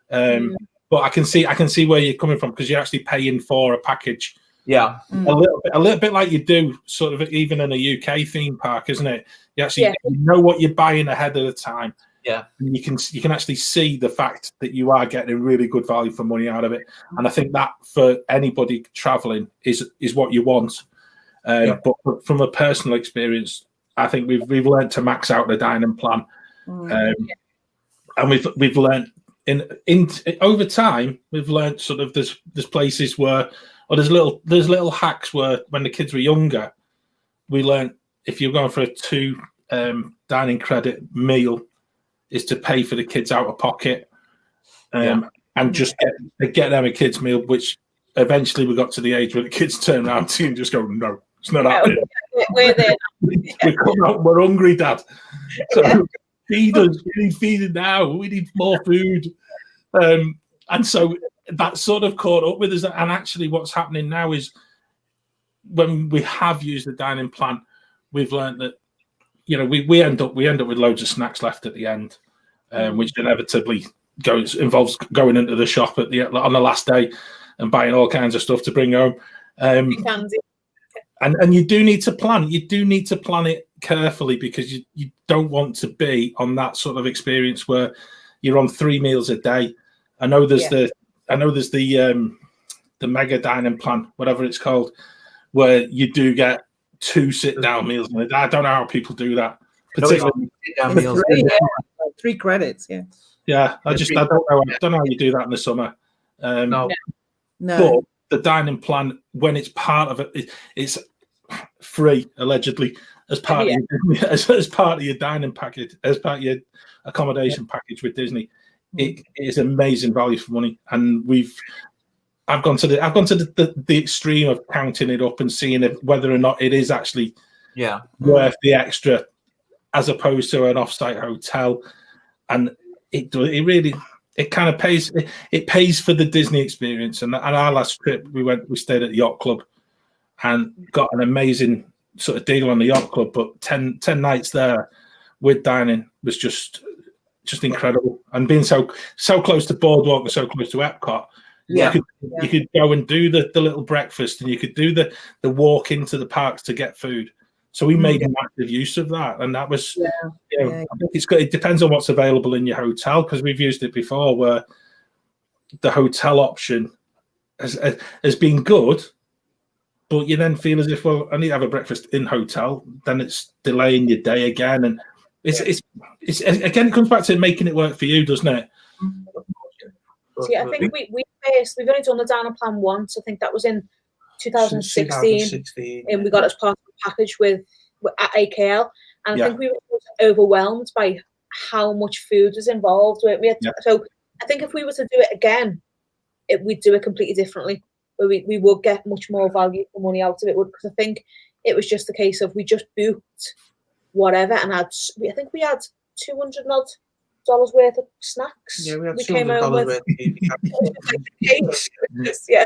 But I can see where you're coming from, because you're actually paying for a package. Yeah, a little bit like you do sort of even in a UK theme park, isn't it? You actually know what you're buying ahead of the time. Yeah, and you can actually see the fact that you are getting a really good value for money out of it. And I think that for anybody traveling is what you want. But from a personal experience, I think we've learned to max out the dining plan, and we've learned in over time. We've learned sort of there's places where, or there's little hacks where when the kids were younger, we learned if you're going for a 2 dining credit meal, is to pay for the kids out of pocket, and just get them a kids meal. Which eventually we got to the age where the kids turn around to you and just go, "No, it's not happening. We're there. We're hungry, Dad. So feed us. We need feeding now. We need more food." And so that sort of caught up with us. And actually, what's happening now is when we have used the dining plan, we've learned that we end up with loads of snacks left at the end, which inevitably involves going into the shop on the last day and buying all kinds of stuff to bring home. And you do need to plan. You do need to plan it carefully, because you don't want to be on that sort of experience where you're on 3 meals a day. I know there's the mega dining plan, whatever it's called, where you do get 2 sit-down meals. I don't know how people do that. Particularly sit-down meals. 3 credits, yeah. I don't know how you do that in the summer. No. But the dining plan, when it's part of it, it's free allegedly as part as part of your dining package, as part of your accommodation package with Disney. It is amazing value for money, and I've gone to the extreme of counting it up and seeing whether or not it is actually worth the extra, as opposed to an off-site hotel, and it really kind of pays. It pays for the Disney experience. And our last trip, we stayed at the Yacht Club, and got an amazing sort of deal on the Yacht Club. But 10 nights there with dining was just incredible, and being so close to Boardwalk and so close to Epcot. You could go and do the little breakfast, and you could do the walk into the parks to get food. So we made massive use of that, and that was I think it depends on what's available in your hotel, because we've used it before where the hotel option as being good, but you then feel as if, well, I need to have a breakfast in hotel, then it's delaying your day again, and it's again, it comes back to making it work for you, doesn't it? So yeah, I think we've only done the dining plan once. I think that was in 2016, and we got it as part of the package with at AKL, and I think we were overwhelmed by how much food was involved. So I think if we were to do it again, we'd do it completely differently. Where we would get much more value for money out of it, because I think it was just a case of we just booked whatever, and I think we had $200 worth of snacks. Yeah, we had $200 worth of yeah.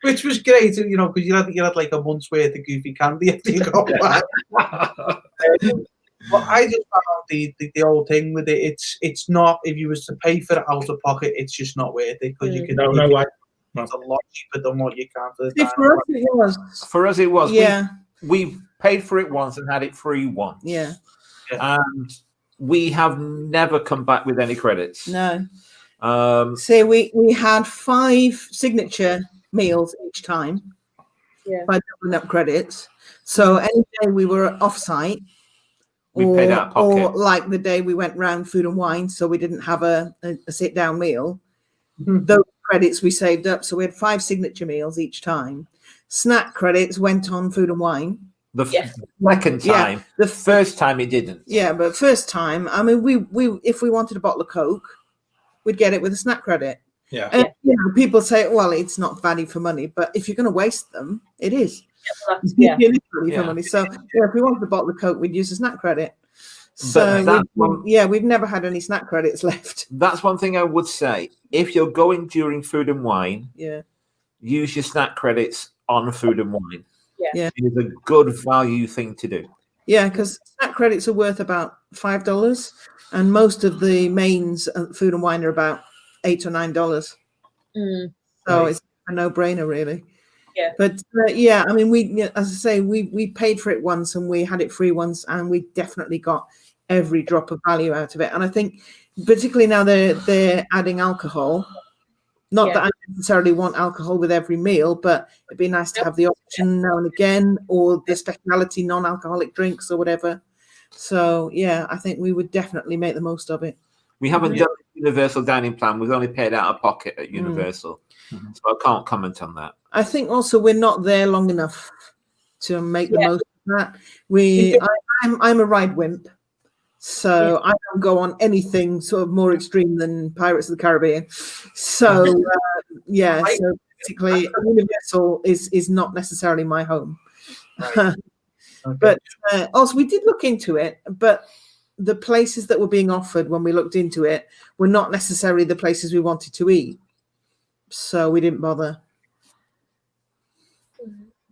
Which was great, you know, because you had like a month's worth of goofy candy after you got back. But I just found the whole thing with it. It's not, if you was to pay for it out of pocket, it's just not worth it, because you can. It's a lot cheaper than what you can for the For us, it was. Yeah, we paid for it once and had it free once. Yeah, and we have never come back with any credits. No. So we had 5 signature meals each time. Yeah. By doubling up credits. So any day we were off-site, we paid out of pocket. Or like the day we went round food and wine, so we didn't have a sit-down meal. Those credits we saved up, so we had 5 signature meals each time. Snack credits went on food and wine. The second time, the first time it didn't. Yeah, but first time, I mean, we if we wanted a bottle of Coke, we'd get it with a snack credit. Yeah. And, you know, people say, well, it's not value for money, but if you're going to waste them, it is. Yeah. Value for money. So if we wanted a bottle of Coke, we'd use a snack credit. So we've never had any snack credits left. That's one thing I would say. If you're going during food and wine, use your snack credits on food and wine. Yeah. It is a good value thing to do. Yeah, because snack credits are worth about $5, and most of the mains food and wine are about $8 or $9. So it's a no-brainer, really. Yeah. But I mean, we, as I say, we paid for it once and we had it free once, and we definitely got every drop of value out of it. And I think, particularly now they're adding alcohol. Not that I necessarily want alcohol with every meal, but it'd be nice to have the option now and again, or the specialty non-alcoholic drinks or whatever. So I think we would definitely make the most of it. We haven't done the universal dining plan. We've only paid out of pocket at Universal, so I can't comment on that. I think also we're not there long enough to make the most of that. I'm a ride wimp, so I don't go on anything sort of more extreme than Pirates of the Caribbean. So so basically, Universal is not necessarily my home. Right. Okay. But also we did look into it, but the places that were being offered when we looked into it were not necessarily the places we wanted to eat, so we didn't bother.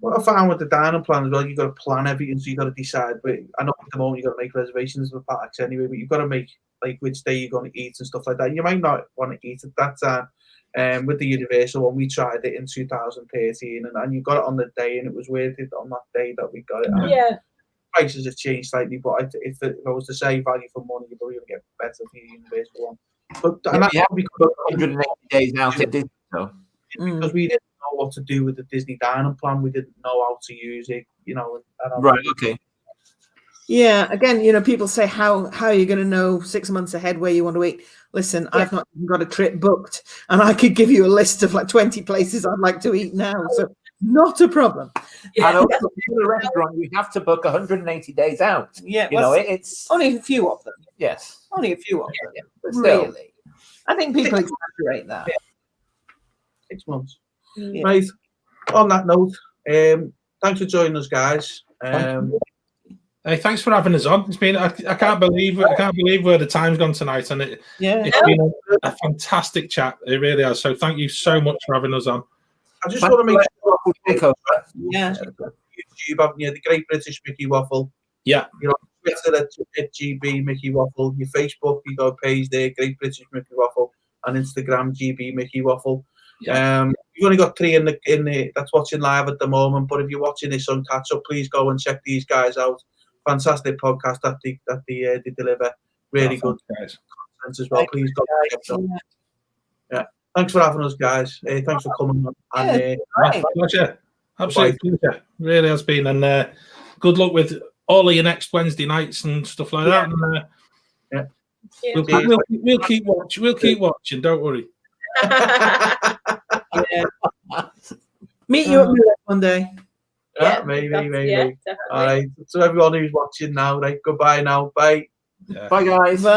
What I found with the dining plan as well, you've got to plan everything, so you've got to decide. But I know at the moment you've got to make reservations for parks anyway, but you've got to make like which day you're going to eat and stuff like that. You might not want to eat at that time. With the Universal one, we tried it in 2013, and you got it on the day, and it was worth it on that day that we got it. Prices have changed slightly, but if I was to say value for money, you're probably going to get better for the Universal one. But and that's because 180 days out at Disney, because we didn't know what to do with the Disney dining plan. We didn't know how to use it, you know. Right. Okay. Yeah. Again, you know, people say how are you going to know 6 months ahead where you want to eat? Listen, I've not even got a trip booked, and I could give you a list of like 20 places I'd like to eat now. So not a problem. And also, for the restaurant, you have to book 180 days out. Yeah, you know, it's only a few of them. Yes, only a few of them. But still, really, I think people exaggerate that. 6 months. Right. On that note, thanks for joining us, guys. Hey, thanks for having us on. It's been I can't believe where the time's gone tonight, and it's been a fantastic chat. It really has. So thank you so much for having us on. I just want to make sure YouTube, haven't you? The Great British Mickey Waffle. Yeah. You're on Twitter at GB Mickey Waffle. Your Facebook, you got a page there, Great British Mickey Waffle, and Instagram, GB Mickey Waffle. Yeah. You've only got 3 in the that's watching live at the moment, but if you're watching this on catch up, please go and check these guys out. Fantastic podcast that they deliver. Really good content as well. Please go and check them out. Yeah. thanks for having us, guys. Thanks for coming on. And, Right. Pleasure. Absolute pleasure. Really has been. And good luck with all of your next Wednesday nights and stuff like that. And, Yeah. we'll keep watching. We'll keep watching. Don't worry. Yeah. Meet you at Midweek one day. Yeah, maybe. Definitely. All right. So everyone who's watching now, right? Goodbye now. Bye. Bye, guys. Bye.